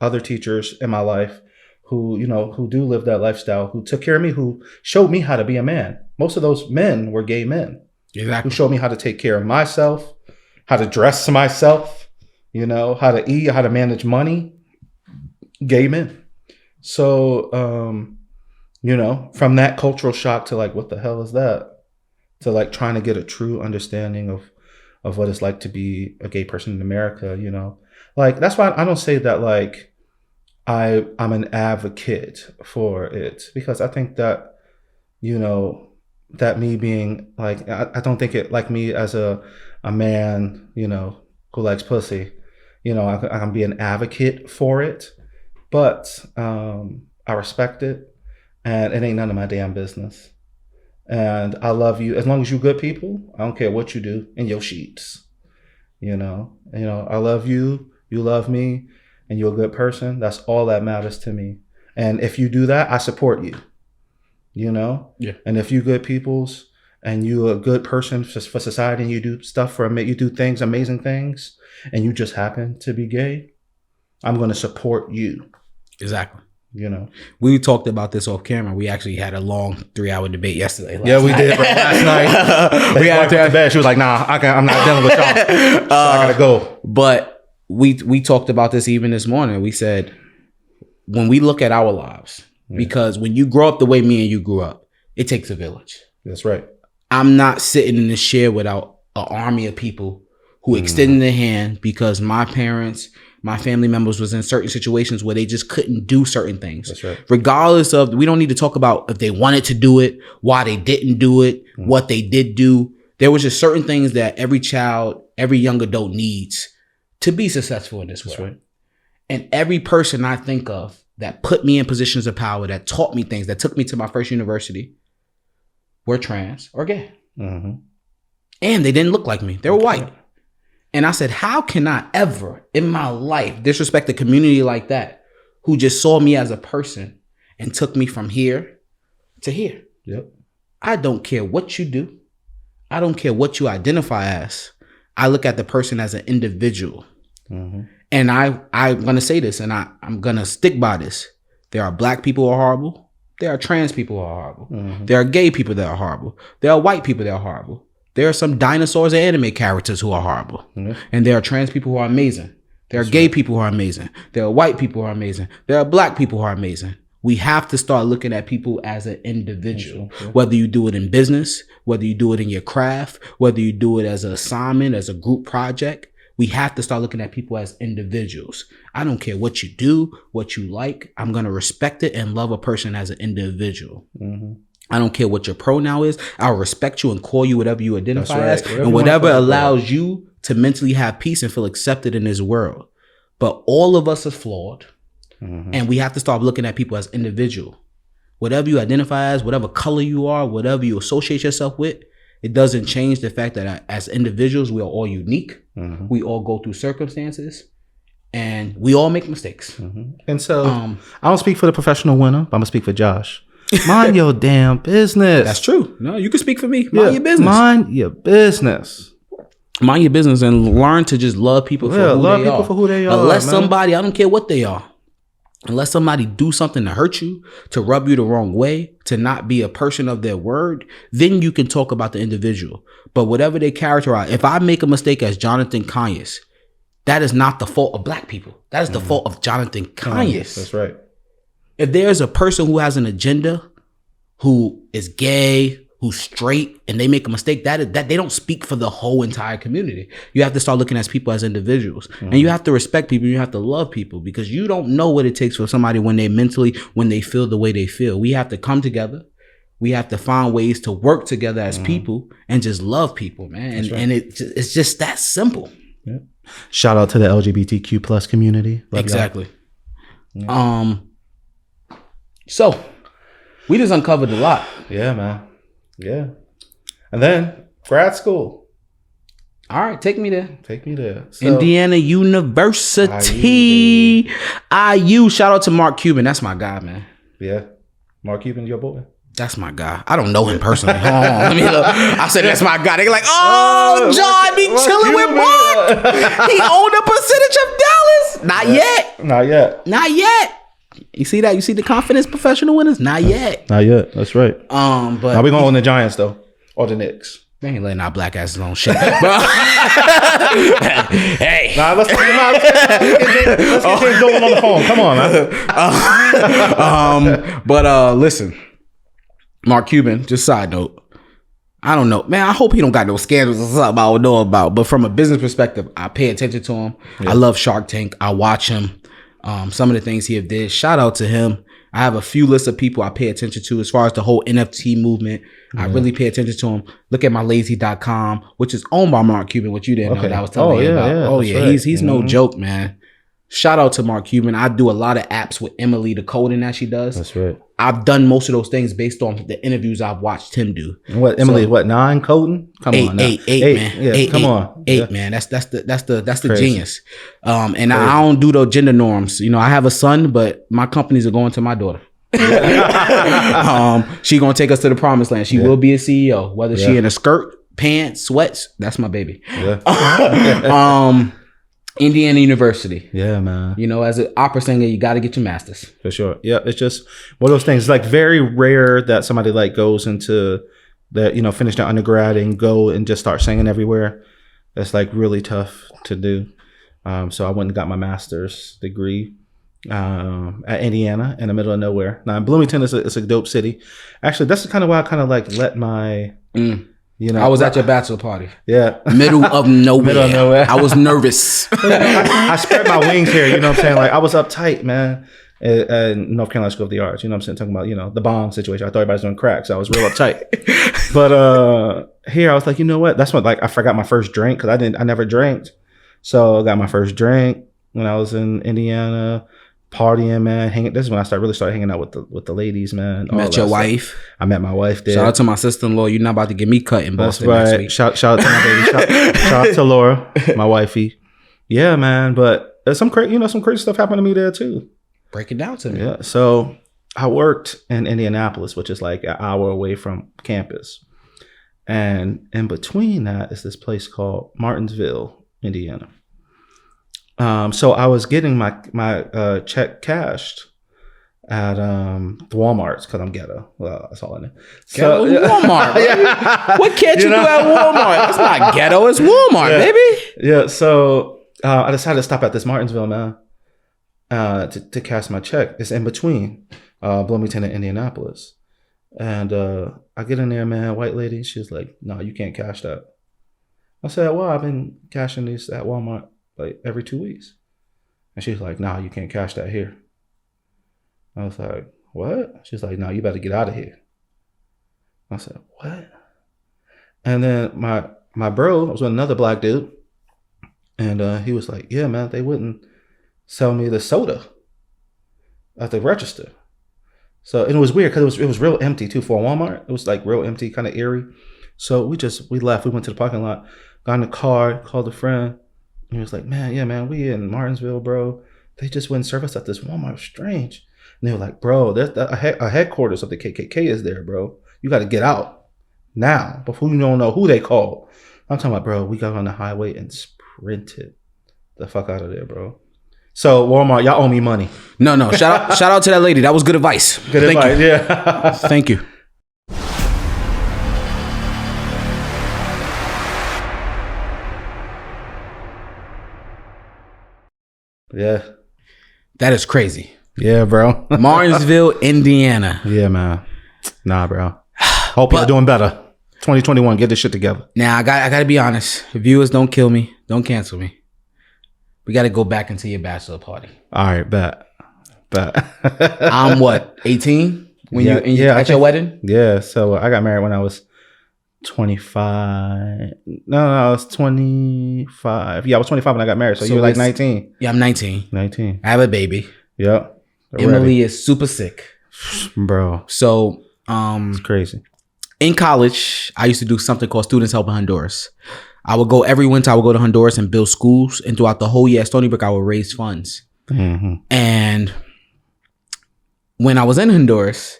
other teachers in my life who do live that lifestyle, who took care of me, who showed me how to be a man. Most of those men were gay men. Exactly. Who showed me how to take care of myself, how to dress myself, how to eat, how to manage money. Gay men. So, from that cultural shock to what the hell is that? To trying to get a true understanding of what it's like to be a gay person in America, that's why I don't say that I'm an advocate for it, because I think that, that me being I don't think it me as a man, who likes pussy, I can be an advocate for it. But I respect it, and it ain't none of my damn business. And I love you as long as you good people. I don't care what you do in your sheets. I love you. You love me, and you're a good person. That's all that matters to me. And if you do that, I support you. Yeah. And if you good peoples and you a good person for society, and you do stuff you do things, amazing things, and you just happen to be gay, I'm going to support you. Exactly. We talked about this off camera. We actually had a long 3-hour debate yesterday. Yeah, we did, bro. Last night. We had to bed. She was like, "Nah, I'm not dealing with y'all. So I gotta go." But we talked about this even this morning. We said, when we look at our lives, because when you grow up the way me and you grew up, it takes a village. That's right. I'm not sitting in this chair without an army of people who extended their hand because my parents, my family members was in certain situations where they just couldn't do certain things. That's right. Regardless of, we don't need to talk about if they wanted to do it, why they didn't do it, what they did do. There was just certain things that every child, every young adult needs to be successful in this world. Right. And every person I think of that put me in positions of power, that taught me things, that took me to my first university, were trans or gay. Mm-hmm. And they didn't look like me. They were white. And I said, how can I ever in my life disrespect a community like that who just saw me as a person and took me from here to here? Yep. I don't care what you do. I don't care what you identify as. I look at the person as an individual. Mm-hmm. And I'm going to say this, and I'm going to stick by this. There are black people who are horrible. There are trans people who are horrible. Mm-hmm. There are gay people that are horrible. There are white people that are horrible. There are some dinosaurs and anime characters who are horrible. Mm-hmm. And there are trans people who are amazing. There are gay people who are amazing. There are white people who are amazing. There are black people who are amazing. We have to start looking at people as an individual, whether you do it in business, whether you do it in your craft, whether you do it as an assignment, as a group project. We have to start looking at people as individuals. I don't care what you do, what you like. I'm going to respect it and love a person as an individual. Mm-hmm. I don't care what your pronoun is. I'll respect you and call you whatever you identify as, and whatever allows you to mentally have peace and feel accepted in this world. But all of us are flawed. Mm-hmm. And we have to start looking at people as individual. Whatever you identify as, whatever color you are, whatever you associate yourself with, it doesn't change the fact that as individuals, we are all unique. Mm-hmm. We all go through circumstances and we all make mistakes. Mm-hmm. And so I don't speak for the professional winner, but I'm going to speak for Josh. Mind your damn business. That's true. No, you can speak for me. Mind your business. Mind your business. Mind your business and learn to just love people for who they are. Unless somebody, I don't care what they are. Unless somebody do something to hurt you, to rub you the wrong way, to not be a person of their word, then you can talk about the individual. But whatever they characterize, if I make a mistake as Jonathan Conyers, that is not the fault of black people. That is the fault of Jonathan Conyers. That's right. If there's a person who has an agenda, who is gay, who's straight, and they make a mistake, that they don't speak for the whole entire community. You have to start looking at people as individuals. Mm-hmm. And you have to respect people. You have to love people, because you don't know what it takes for somebody when they feel the way they feel. We have to come together. We have to find ways to work together as people and just love people, man. And it's just that simple. Yeah. Shout out to the LGBTQ plus community. Love exactly. Yeah. So we just uncovered a lot. Yeah, man. Yeah. And then grad school. All right, take me there. So, Indiana University. IU. Shout out to Mark Cuban. That's my guy, man. Yeah. Mark Cuban's your boy. That's my guy. I don't know him personally. Hold on. Let me look. I said that's my guy. They're like, oh, John be chilling with Mark. He owned a percentage of Dallas. Not yet. You see that? You see the confidence professional winners? Not yet. That's right. But now we gonna own the Giants though, or the Knicks. They ain't letting our black asses on shit. Hey, let's get things going on the phone. Come on, man. But listen, Mark Cuban. Just side note. I don't know, man. I hope he don't got no scandals or something I don't know about. But from a business perspective, I pay attention to him. Yeah. I love Shark Tank. I watch him. Some of the things he have did. Shout out to him. I have a few lists of people I pay attention to as far as the whole NFT movement. I really pay attention to him. Look at my lazy.com, which is owned by Mark Cuban, which you didn't know that I was telling you about. He's no joke, man. Shout out to Mark Cuban. I do a lot of apps with Emily, the coding that she does. That's right. I've done most of those things based on the interviews I've watched him do. And what Emily? 9 coding? Come on, now. Eight, man. Yeah, come on. Man. That's the genius. And I don't do those gender norms. You know, I have a son, but my companies are going to my daughter. She gonna take us to the promised land. She will be a CEO, whether she in a skirt, pants, sweats. That's my baby. Indiana University. Yeah, man. You know, as an opera singer, you got to get your master's. For sure. Yeah, it's just one of those things. It's like very rare that somebody like goes into the, you know, finish their undergrad and go and just start singing everywhere. That's like really tough to do. So I went and got my master's degree at Indiana in the middle of nowhere. Now in Bloomington, it's a dope city. Actually, that's kind of why I kind of like let my... You know, I was at your bachelor party. Yeah. Middle of nowhere. I was nervous. I spread my wings here. You know what I'm saying? Like I was uptight, man. At North Carolina School of the Arts. You know what I'm saying? Talking about, you know, the bomb situation. I thought everybody was doing crack, so I was real uptight. But here I was like, you know what? That's what, like, I forgot my first drink because I never drank. So I got my first drink when I was in Indiana. partying, man. This is when I really started hanging out with the ladies, man. Met your wife. I met my wife there. Shout out to my sister-in-law. You're not about to get me cut in Boston That's right. next week. Shout out to my baby. Shout out to Laura, my wifey. Yeah, man. But there's some crazy stuff happened to me there too. Break it down to me. Yeah. So I worked in Indianapolis, which is like an hour away from campus. And in between that is this place called Martinsville, Indiana. So I was getting my check cashed at the Walmarts because I'm ghetto. Well, that's all I know. So Walmart. Yeah. What can't you do at Walmart? That's not ghetto. It's Walmart, baby. Yeah. So I decided to stop at this Martinsville, man, to cash my check. It's in between Bloomington and Indianapolis. And I get in there, man, white lady. She was like, "No, you can't cash that." I said, "Well, I've been cashing these at Walmart like every 2 weeks." And she's like, "Nah, you can't cash that here." I was like, "What?" She's like, "No, you better get out of here." I said, "What?" And then my bro was with another black dude. And he was like, "Yeah, man, they wouldn't sell me the soda at the register." So and it was weird because it was real empty too for Walmart. It was like real empty, kind of eerie. So we left. We went to the parking lot, got in the car, called a friend. And he was like, man, we in Martinsville, bro. They just wouldn't serve us at this Walmart. Strange. And they were like, "Bro, there's a headquarters of the KKK is there, bro. You got to get out now before you don't know who they called." I'm talking about, bro, we got on the highway and sprinted the fuck out of there, bro. So Walmart, y'all owe me money. No. Shout out to that lady. That was good advice. Good Thank advice, you. yeah. Thank you. Yeah. That is crazy. Yeah, bro. Martinsville, Indiana. Yeah, man. Nah, bro. Hope you're doing better. 2021, get this shit together. Now, I got to be honest. Viewers, don't kill me. Don't cancel me. We got to go back into your bachelor party. All right, bet. I'm what, 18? At your wedding? Yeah, so I got married when I was 25. No, I was 25. Yeah, I was 25 when I got married. So you were like 19. Yeah, I'm 19. 19. I have a baby. Yep. Emily is super sick. Bro. So, it's crazy. In college, I used to do something called Students Help in Honduras. I would go every winter. I would go to Honduras and build schools. And throughout the whole year at Stony Brook, I would raise funds. Mm-hmm. And when I was in Honduras,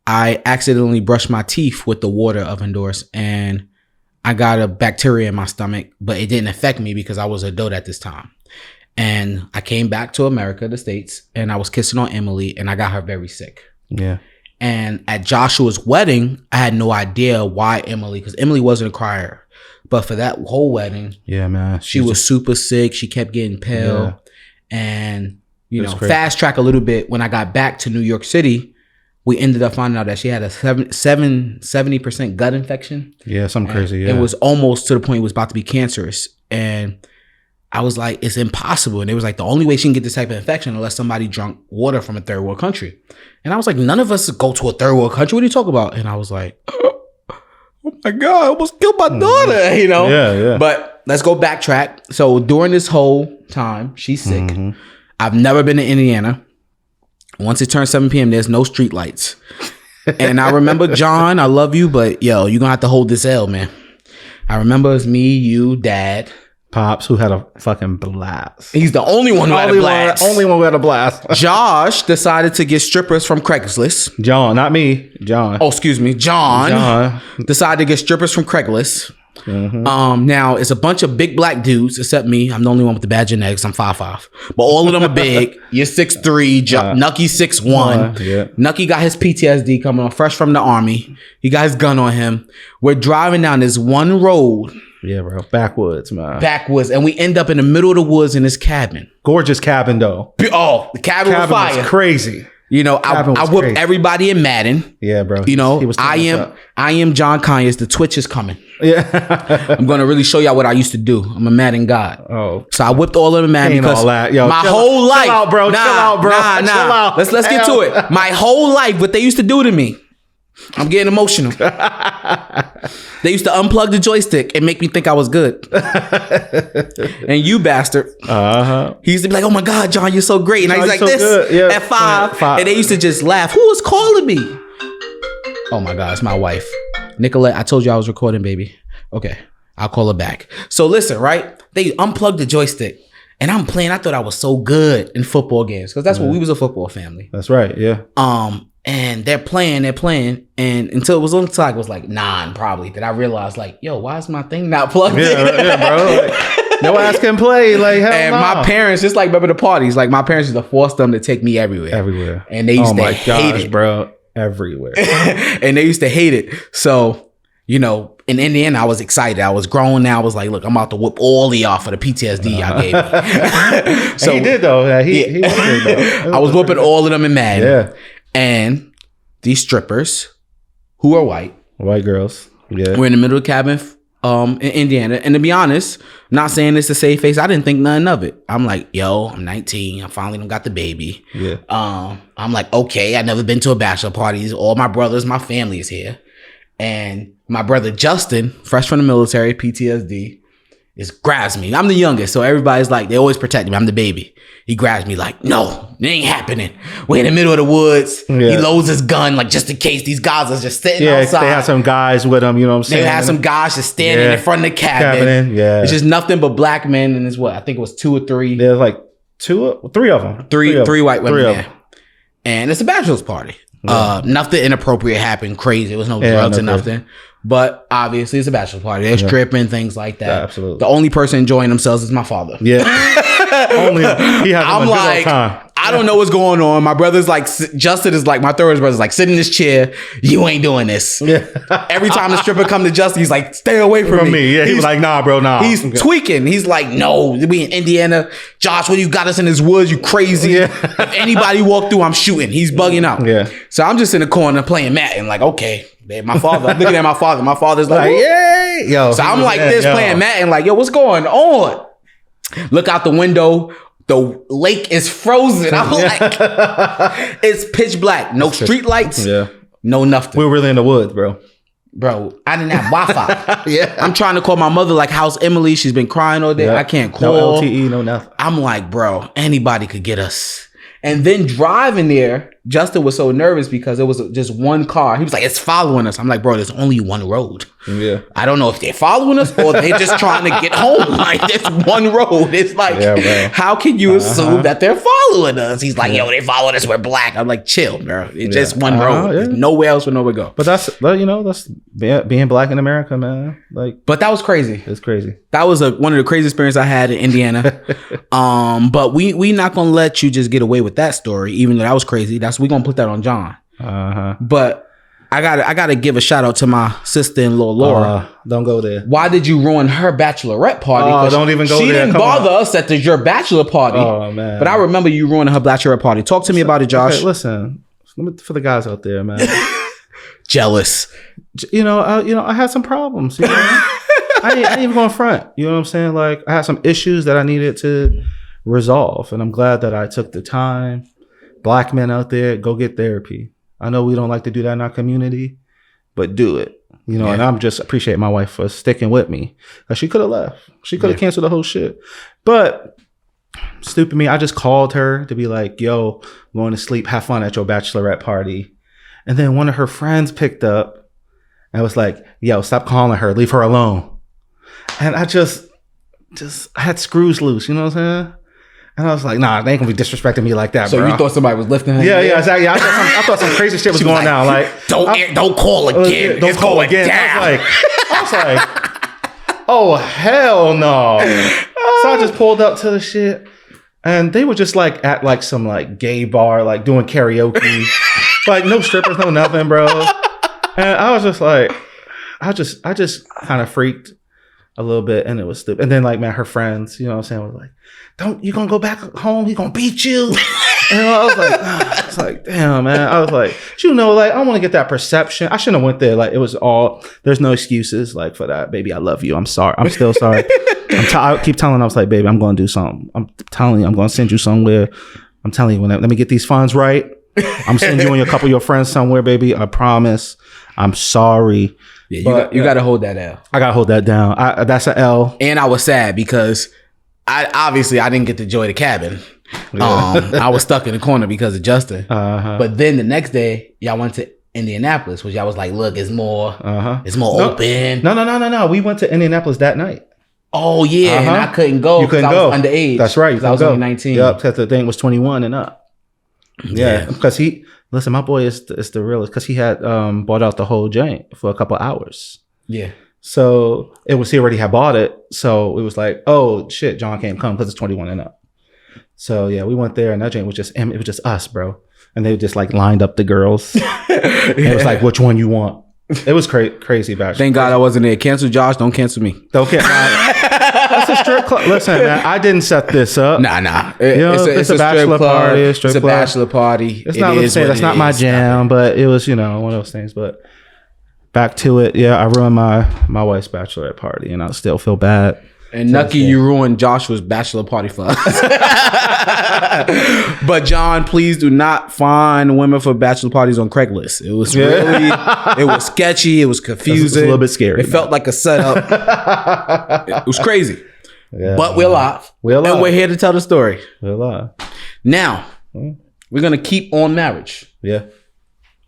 I accidentally brushed my teeth with the water of Honduras. And I got a bacteria in my stomach. But it didn't affect me because I was an adult at this time. And I came back to America, the States. And I was kissing on Emily. And I got her very sick. Yeah. And at Joshua's wedding, I had no idea why Emily, because Emily wasn't a crier. But for that whole wedding, yeah, man, she was super sick. She kept getting pale. Yeah. And, fast track a little bit. When I got back to New York City, we ended up finding out that she had a 70% gut infection. Yeah, something crazy. Yeah. It was almost to the point it was about to be cancerous. And I was like, it's impossible. And it was like, the only way she can get this type of infection unless somebody drunk water from a third world country. And I was like, none of us go to a third world country. What are you talking about? And I was like, oh my God, I almost killed my daughter, Yeah. But let's go backtrack. So during this whole time, she's sick. Mm-hmm. I've never been to Indiana. Once it turns 7 p.m., there's no street lights. And I remember, John, I love you, but you're going to have to hold this L, man. I remember it's me, you, Dad, Pops, who had a fucking blast. He's the only one who had a blast. Only one who had a blast. Josh decided to get strippers from Craigslist. John, not me. John. Oh, excuse me. John decided to get strippers from Craigslist. Mm-hmm. Now it's a bunch of big black dudes except me. I'm the only one with the bad genetics. I'm 5'5", but all of them are big. You're 6'3". Nucky 6'1". Yeah. Nucky got his PTSD coming on, fresh from the army. He got his gun on him. We're driving down this one road. Yeah, bro. Backwoods, man. Backwoods, and we end up in the middle of the woods in this cabin. Gorgeous cabin, though. Oh, the cabin was fire. Was crazy. I whipped everybody in Madden. Yeah, bro. I am John Conyers. The Twitch is coming. Yeah. I'm going to really show y'all what I used to do. I'm a Madden god. Oh. So I whipped all of them in Madden because all that. Yo, my whole life. Chill out, bro. Nah. Let's get to it. My whole life, what they used to do to me. I'm getting emotional. They used to unplug the joystick and make me think I was good. And you bastard. He used to be like, oh my God, John, you're so great. And I was like, so this at 5. And they used to just laugh. Who was calling me? Oh my God, it's my wife. Nicolette, I told you I was recording, baby. Okay, I'll call her back. So listen, right? They unplugged the joystick. And I'm playing. I thought I was so good in football games because that's what we was, a football family. That's right. Yeah. And they're playing, and until it was like 9 probably that I realized like, yo, why is my thing not plugged in? Yeah, bro. Like, no ass can play. Like, hell and no. my parents, just like remember the parties, like my parents used to force them to take me everywhere. And they used to hate it, bro. Everywhere. And they used to hate it. So, you know, in Indiana, I was excited. I was grown now. I was like, look, I'm about to whoop all of y'all for the PTSD y'all gave me. So he did though. Yeah, he did though. I was whooping all of them in Madden. Yeah. And these strippers, who are white girls, we're in the middle of the cabin in Indiana. And to be honest, not saying this to save face, I didn't think nothing of it. I'm like, yo, I'm 19. I finally done got the baby. Yeah. I'm like, okay, I've never been to a bachelor party. All my brothers, my family is here. And my brother Justin, fresh from the military, PTSD, grabs me. I'm the youngest, so everybody's like, they always protect me. I'm the baby. He grabs me like, no, it ain't happening. We're in the middle of the woods. Yeah. He loads his gun, like, just in case these guys are just sitting outside. They had some guys with them, you know what I'm saying? They had some guys just standing in front of the cabin. Yeah. It's just nothing but black men, and it's what? I think it was 2 or 3. There's like 3 of them. Three white women there. And it's a bachelor's party. Yeah. Nothing inappropriate happened, crazy. There was no drugs or nothing. But obviously, it's a bachelor party. They're stripping, things like that. Yeah, absolutely. The only person enjoying themselves is my father. Yeah. Only he has I'm like, I don't know what's going on. My brother's like, Justin is like, my third brother's like, sit in this chair. You ain't doing this. Yeah. Every time the stripper come to Justin, he's like, stay away from me. Yeah, he's like, nah, bro, nah. He's tweaking. He's like, no, we in Indiana. Josh, what you got us in this woods? You crazy. Yeah. If anybody walk through, I'm shooting. He's bugging out. Yeah. So I'm just in the corner playing Madden. Like, okay. Babe, my father, I'm looking at my father. My father's like, yay. Yo, so I'm like this playing Madden, like, yo, what's going on? Look out the window. The lake is frozen. I'm like, it's pitch black. No street lights. Yeah. No nothing. We're really in the woods, bro. Bro, I didn't have Wi-Fi. Yeah. I'm trying to call my mother, like, how's Emily? She's been crying all day. I can't call. No LTE, no nothing. I'm like, bro, anybody could get us. And then driving there, Justin was so nervous because it was just one car. He was like, it's following us. I'm like, bro, there's only one road. Yeah. I don't know if they're following us or they're just trying to get home. Like, there's one road. It's like, how can you assume that they're following us? He's like, yo, they following us. We're black. I'm like, chill, bro. It's just one road. There's nowhere else where nowhere to go. But that's, you know, that's being black in America, man. Like, but that was crazy. It's crazy. That was one of the craziest experiences I had in Indiana. But we not gonna let you just get away with that story, even though that was crazy. We gonna put that on John. But I gotta give a shout out to my sister-in-law Laura. Don't go there. Why did you ruin her bachelorette party? Don't even go there. She didn't bother us at your bachelor party. Oh man! But I remember you ruining her bachelorette party. Talk to me about it, Josh. Okay, listen, for the guys out there, man. Jealous. You know, I had some problems. You know? I ain't even going front. You know what I'm saying? Like, I had some issues that I needed to resolve, and I'm glad that I took the time. Black men out there, go get therapy. I know we don't like to do that in our community, but do it. You know, and I'm just appreciate my wife for sticking with me. She could have left. She could have canceled the whole shit. But stupid me, I just called her to be like, yo, I'm going to sleep. Have fun at your bachelorette party. And then one of her friends picked up and was like, yo, stop calling her. Leave her alone. And I just I had screws loose. You know what I'm saying? And I was like, nah, they ain't gonna be disrespecting me like that, so bro. So you thought somebody was lifting her? Yeah, exactly. I thought some crazy shit was going down. Like, don't call again. Don't call again. I was like, oh, hell no. So I just pulled up to the shit. And they were just like at like some like gay bar, like doing karaoke. Like no strippers, no nothing, bro. And I was just like, I just kind of freaked a little bit, and it was stupid. And then like, man, her friends, you know what I'm saying, was like, you gonna go back home? He gonna beat you. And I was like, it's like, damn, man. I was like, you know, like, I want to get that perception. I shouldn't have went there. Like, it was all, there's no excuses like for that. Baby, I love you. I'm sorry. I'm still sorry. I keep telling her, I was like, baby, I'm going to do something. I'm telling you, I'm going to send you somewhere. I'm telling you, let me get these funds right. I'm sending you and a couple of your friends somewhere, baby. I promise. I'm sorry. Yeah, you got to hold that L. I got to hold that down. That's an L. And I was sad because I didn't get to enjoy the cabin. Yeah. I was stuck in the corner because of Justin. But then the next day, y'all went to Indianapolis, which y'all was like, look, it's more open. No. We went to Indianapolis that night. Oh, yeah. And I couldn't go. You couldn't go. I was underage. That's right. I was only 19. Yep, because the thing was 21 and up. Yeah. Because listen, my boy is the realest because he had bought out the whole joint for a couple hours. Yeah. So he already had bought it. So it was like, oh, shit, John can't come because it's 21 and up. So, yeah, we went there and that joint was just us, bro. And they just like lined up the girls. It was like, which one you want? It was crazy back. Thank God I wasn't there. Cancel Josh. Don't cancel me. Don't cancel. That's a strip club. Listen, man, I didn't set this up. Nah. It's a bachelor party. It's a bachelor party. It's not. Let's say that's not my jam, but it was, one of those things. But back to it. Yeah, I ruined my wife's bachelorette party, and I still feel bad. And Nucky, you ruined Joshua's bachelor party for us. But John, please do not find women for bachelor parties on Craigslist. It was it was sketchy. It was confusing. It was a little bit scary. It felt like a setup. It was crazy. Yeah, but we're alive. And we're here to tell the story. We're alive. Now, we're going to keep on marriage. Yeah.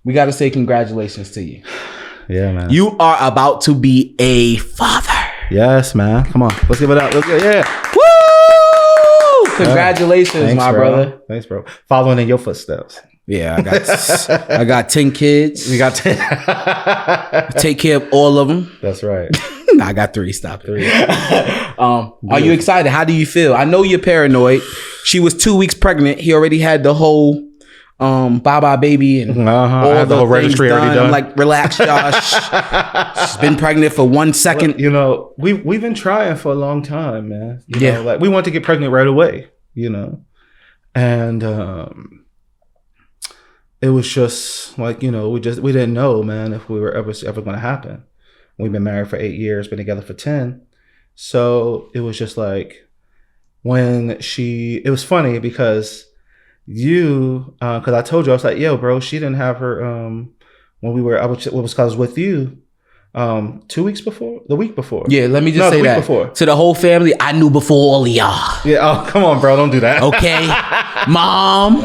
We got to say congratulations to you. Yeah, man. You are about to be a father. Yes, man. Come on. Let's give it up. Yeah. Woo! Congratulations, Thanks, my brother. Thanks, bro. Following in your footsteps. Yeah, I got 10 kids. We got 10. Take care of all of them. That's right. I got 3. Stop it. Are you excited? How do you feel? I know you're paranoid. She was 2 weeks pregnant. He already had the whole bye baby and all the whole registry already done. I'm like, relax, Josh. She's been pregnant for 1 second. We've been trying for a long time, man. You know, like we want to get pregnant right away, and it was just like, we didn't know, man, if we were ever going to happen. We've been married for 8 years, been together for 10. So it was just like it was funny because because I told you, I was like, yo, bro, she didn't have her when I was with you 2 weeks before, the week before. Yeah, let me just say that before. To the whole family, I knew before all of y'all. Yeah, oh, come on, bro, don't do that. Okay, Mom,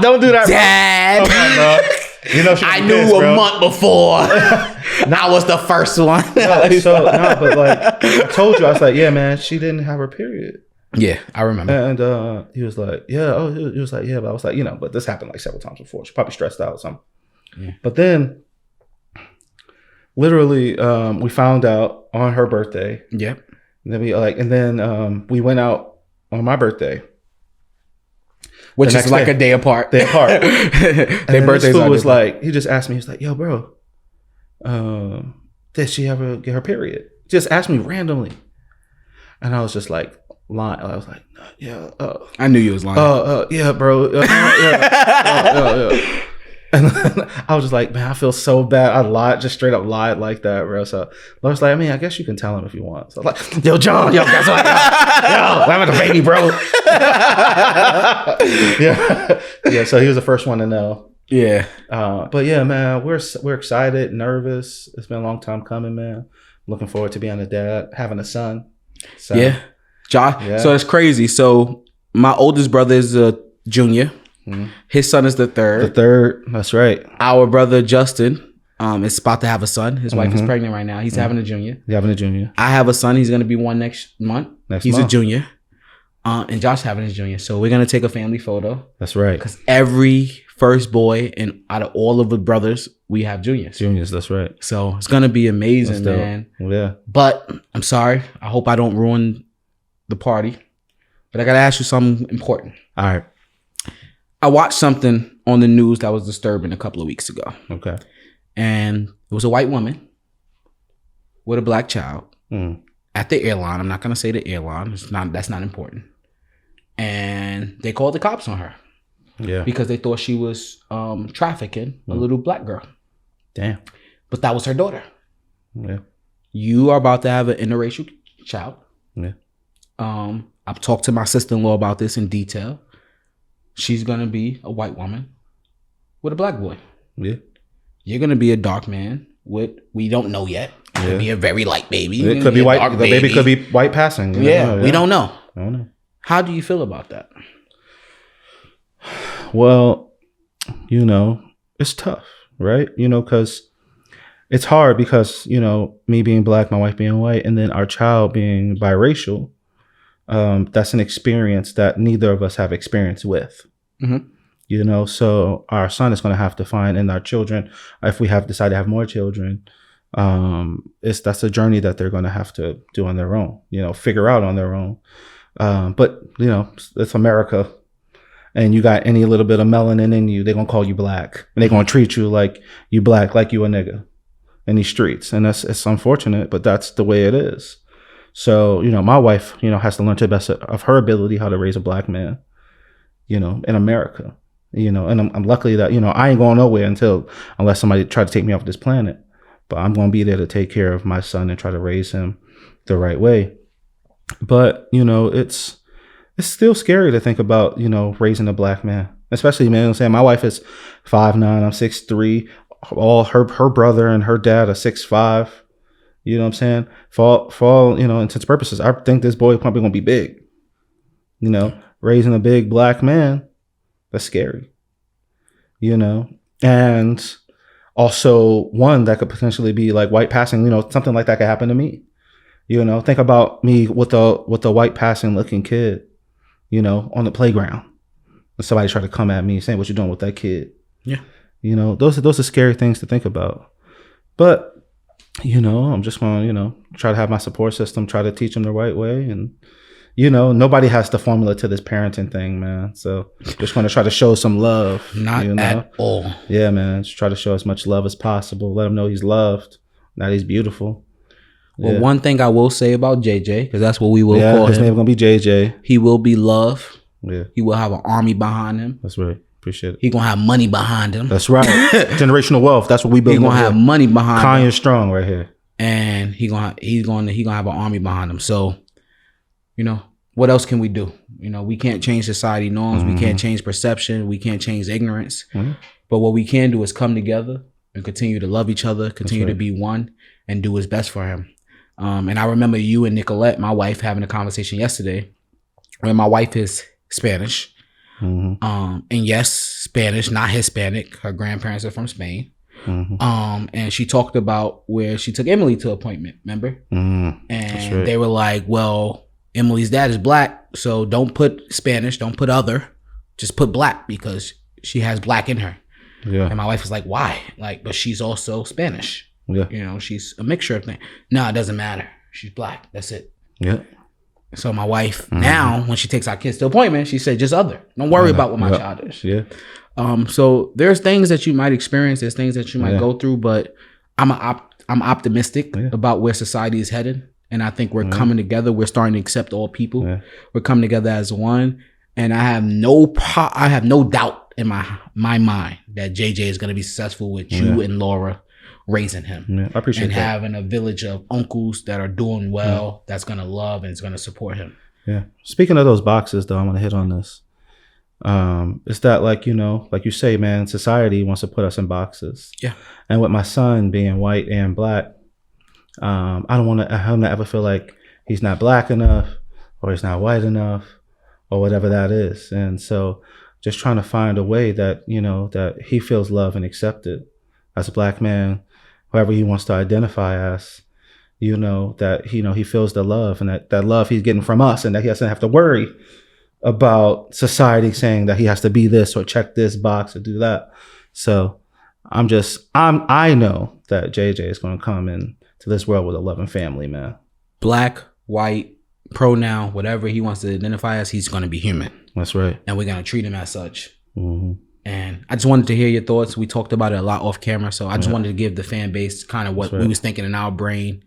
don't do that, Dad. Bro. I knew a month before. I was the first one. But like I told you, I was like, yeah, man, she didn't have her period. Yeah, I remember. And he was like, yeah. Oh, he was like, yeah. But I was like, but this happened like several times before. She probably stressed out or something. Yeah. But then, literally, we found out on her birthday. Yep. And then we went out on my birthday, which is like a day apart. Their birthdays was like, he just asked me. He was like, yo, bro, did she ever get her period? Just asked me randomly, and I was just like. Lying. I was like, yeah. I knew you was lying. Yeah, bro. Yeah. And then I was just like, man, I feel so bad. I lied, just straight up lied like that, bro. So I was like, I guess you can tell him if you want. So I was like, yo, John, guess what? I'm at the baby, bro. Yeah. So he was the first one to know. Yeah. But yeah, man, we're excited, nervous. It's been a long time coming, man. Looking forward to being a dad, having a son. So, yeah. Josh, so it's crazy. So my oldest brother is a junior. Mm-hmm. His son is the third. The third, that's right. Our brother Justin is about to have a son. His wife is pregnant right now. He's having a junior. He's having a junior. I have a son. He's going to be 1 next month. He's a junior. And Josh having his junior. So we're going to take a family photo. That's right. Because every first boy and out of all of the brothers, we have juniors. Juniors, that's right. So it's going to be amazing, man. Yeah. But I'm sorry. I hope I don't ruin the party, but I gotta ask you something important. All right. I watched something on the news that was disturbing a couple of weeks ago. Okay. And it was a white woman with a black child at the airline. I'm not gonna say the airline. That's not important. And they called the cops on her. Yeah. Because they thought she was trafficking a little black girl. Damn. But that was her daughter. Yeah. You are about to have an interracial child. Yeah. I've talked to my sister-in-law about this in detail. She's gonna be a white woman. with a black boy. Yeah. You're going to be a dark man with, we don't know yet. It could be a very light baby. It could be white. The baby could be white passing. Yeah, we don't know. I don't know. How do you feel about that? Well, it's tough, right? Because it's hard because, me being black, my wife being white, and then our child being biracial. That's an experience that neither of us have experience with. Mm-hmm. So our son is going to have to find, and our children, if we have decided to have more children, that's a journey that they're going to have to do on their own, figure out on their own. But it's America, and you got any little bit of melanin in you, they're going to call you black, and they're going to treat you like you black, like you a nigga in these streets. And it's unfortunate, but that's the way it is. So, my wife, has to learn to the best of her ability how to raise a black man, in America, and I'm lucky that, I ain't going nowhere unless somebody try to take me off this planet. But I'm going to be there to take care of my son and try to raise him the right way. But, it's still scary to think about, raising a black man, especially, man, I'm saying my wife is 5'9", I'm 6'3", all her brother and her dad are 6'5". You know what I'm saying? For all, intents and purposes, I think this boy probably going to be big. Raising a big black man, that's scary. And also one that could potentially be like white passing, something like that could happen to me. Think about me with a white passing looking kid, on the playground. And somebody try to come at me saying, what you doing with that kid? Yeah. Those are scary things to think about. But, I'm just going to, try to have my support system, try to teach them the right way. And, nobody has the formula to this parenting thing, man. So just going to try to show some love. Not at all. Yeah, man. Just try to show as much love as possible. Let him know he's loved, that he's beautiful. Well, one thing I will say about JJ, because that's what we will call him. His name going to be JJ. He will be loved. Yeah. He will have an army behind him. That's right. Appreciate it. He going to have money behind him. That's right. Generational wealth. That's what we build. He going to have money behind him. Conyers strong right here. And he's going to have an army behind him. So, what else can we do? We can't change society norms. Mm-hmm. We can't change perception. We can't change ignorance. Mm-hmm. But what we can do is come together and continue to love each other, continue to be one, and do what's best for him. And I remember you and Nicolette, my wife, having a conversation yesterday where my wife is Spanish. Mm-hmm. And yes, Spanish, not Hispanic. Her grandparents are from Spain. Mm-hmm. And she talked about where she took Emily to appointment, remember? Mm-hmm. And they were like, well, Emily's dad is black, so don't put Spanish, don't put other, just put black because she has black in her. Yeah. And my wife was like, why? But she's also Spanish. Yeah. She's a mixture of things. No, it doesn't matter. She's black. That's it. Yeah. So my wife now, when she takes our kids to appointment, she said, just other. Don't worry about what my child is. Yeah. So there's things that you might experience. There's things that you might go through, but I'm optimistic about where society is headed. And I think we're coming together. We're starting to accept all people. Yeah. We're coming together as one. And I have no doubt in my mind that JJ is going to be successful with you and Laura raising him. Yeah, I appreciate that. And having a village of uncles that are doing well, that's going to love and is going to support him. Yeah. Speaking of those boxes, though, I'm going to hit on this. It's that, like you say, man, society wants to put us in boxes. Yeah. And with my son being white and black, I don't want him to ever feel like he's not black enough or he's not white enough or whatever that is. And so just trying to find a way that, that he feels loved and accepted as a black man, whoever he wants to identify as, that, he feels the love and that love he's getting from us and that he doesn't have to worry about society saying that he has to be this or check this box or do that. So I know that JJ is going to come into this world with a loving family, man. Black, white, pronoun, whatever he wants to identify as, he's going to be human. That's right. And we're going to treat him as such. Mm-hmm. And I just wanted to hear your thoughts. We talked about it a lot off camera. So I just wanted to give the fan base kind of what we was thinking in our brain.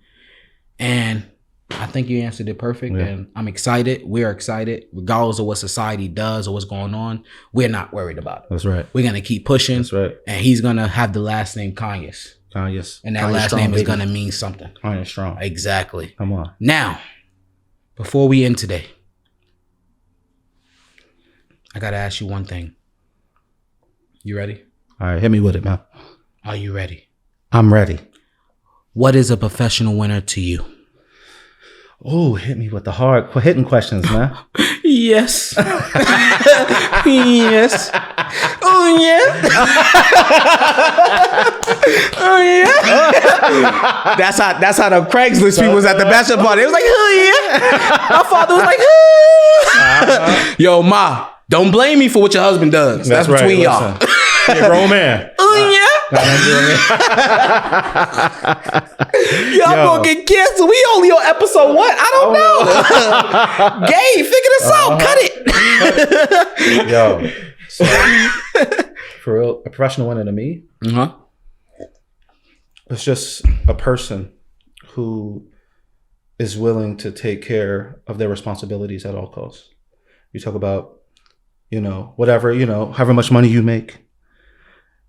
And I think you answered it perfect. Yeah. And I'm excited. We're excited. Regardless of what society does or what's going on, we're not worried about it. That's right. We're going to keep pushing. That's right. And he's going to have the last name Conyers. Conyers. And that last name is going to mean something. Conyers strong. Exactly. Come on. Now, before we end today, I got to ask you one thing. You ready? All right, hit me with it, man. Are you ready? I'm ready. What is a professional winner to you? Oh, hit me with the hard hitting questions, man. Yes. Yes. Oh, yeah. Oh, yeah. That's how the Craigslist people was at the bachelor party. It was like, oh, yeah. My father was like, oh. Yo, Ma, don't blame me for what your husband does. That's right, between y'all. You're a grown man. Oh, yeah. Yo, I'm gonna get canceled. We only on episode what? I don't know. Gabe, figure this out. Cut it. Yo, so, for real, a professional winner to me, it's just a person who is willing to take care of their responsibilities at all costs. You talk about, whatever, however much money you make,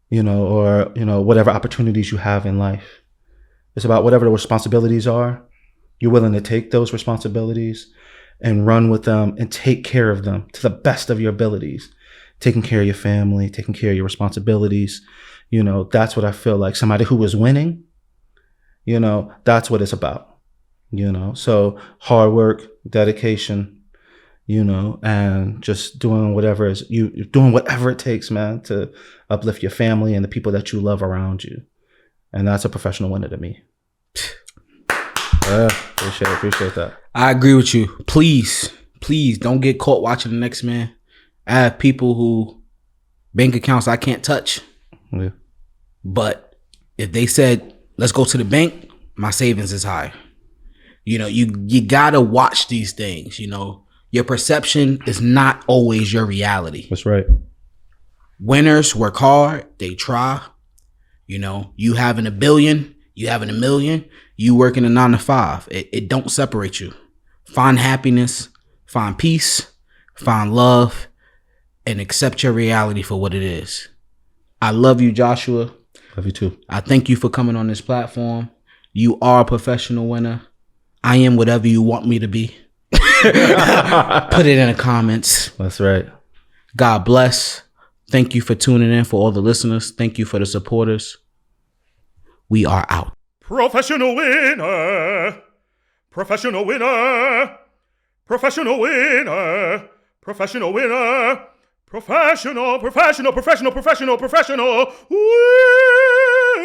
or, whatever opportunities you have in life. It's about whatever the responsibilities are. You're willing to take those responsibilities and run with them and take care of them to the best of your abilities. Taking care of your family, taking care of your responsibilities. That's what I feel like. Somebody who is winning, that's what it's about. So hard work, dedication, and just doing whatever it takes, man, to uplift your family and the people that you love around you. And that's a professional winner to me. Appreciate that. I agree with you. Please don't get caught watching the next man. I have people who bank accounts I can't touch. Yeah. But if they said, let's go to the bank, my savings is high. You gotta watch these things, Your perception is not always your reality. That's right. Winners work hard. They try. You having $1 billion, you having $1 million, you working a 9 to 5. It don't separate you. Find happiness, find peace, find love, and accept your reality for what it is. I love you, Joshua. Love you too. I thank you for coming on this platform. You are a professional winner. I am whatever you want me to be. Put it in the comments. That's right. God bless. Thank you for tuning in. For all the listeners, thank you for the supporters. We are out. Professional winner. Professional winner. Professional winner. Professional winner. Professional winner.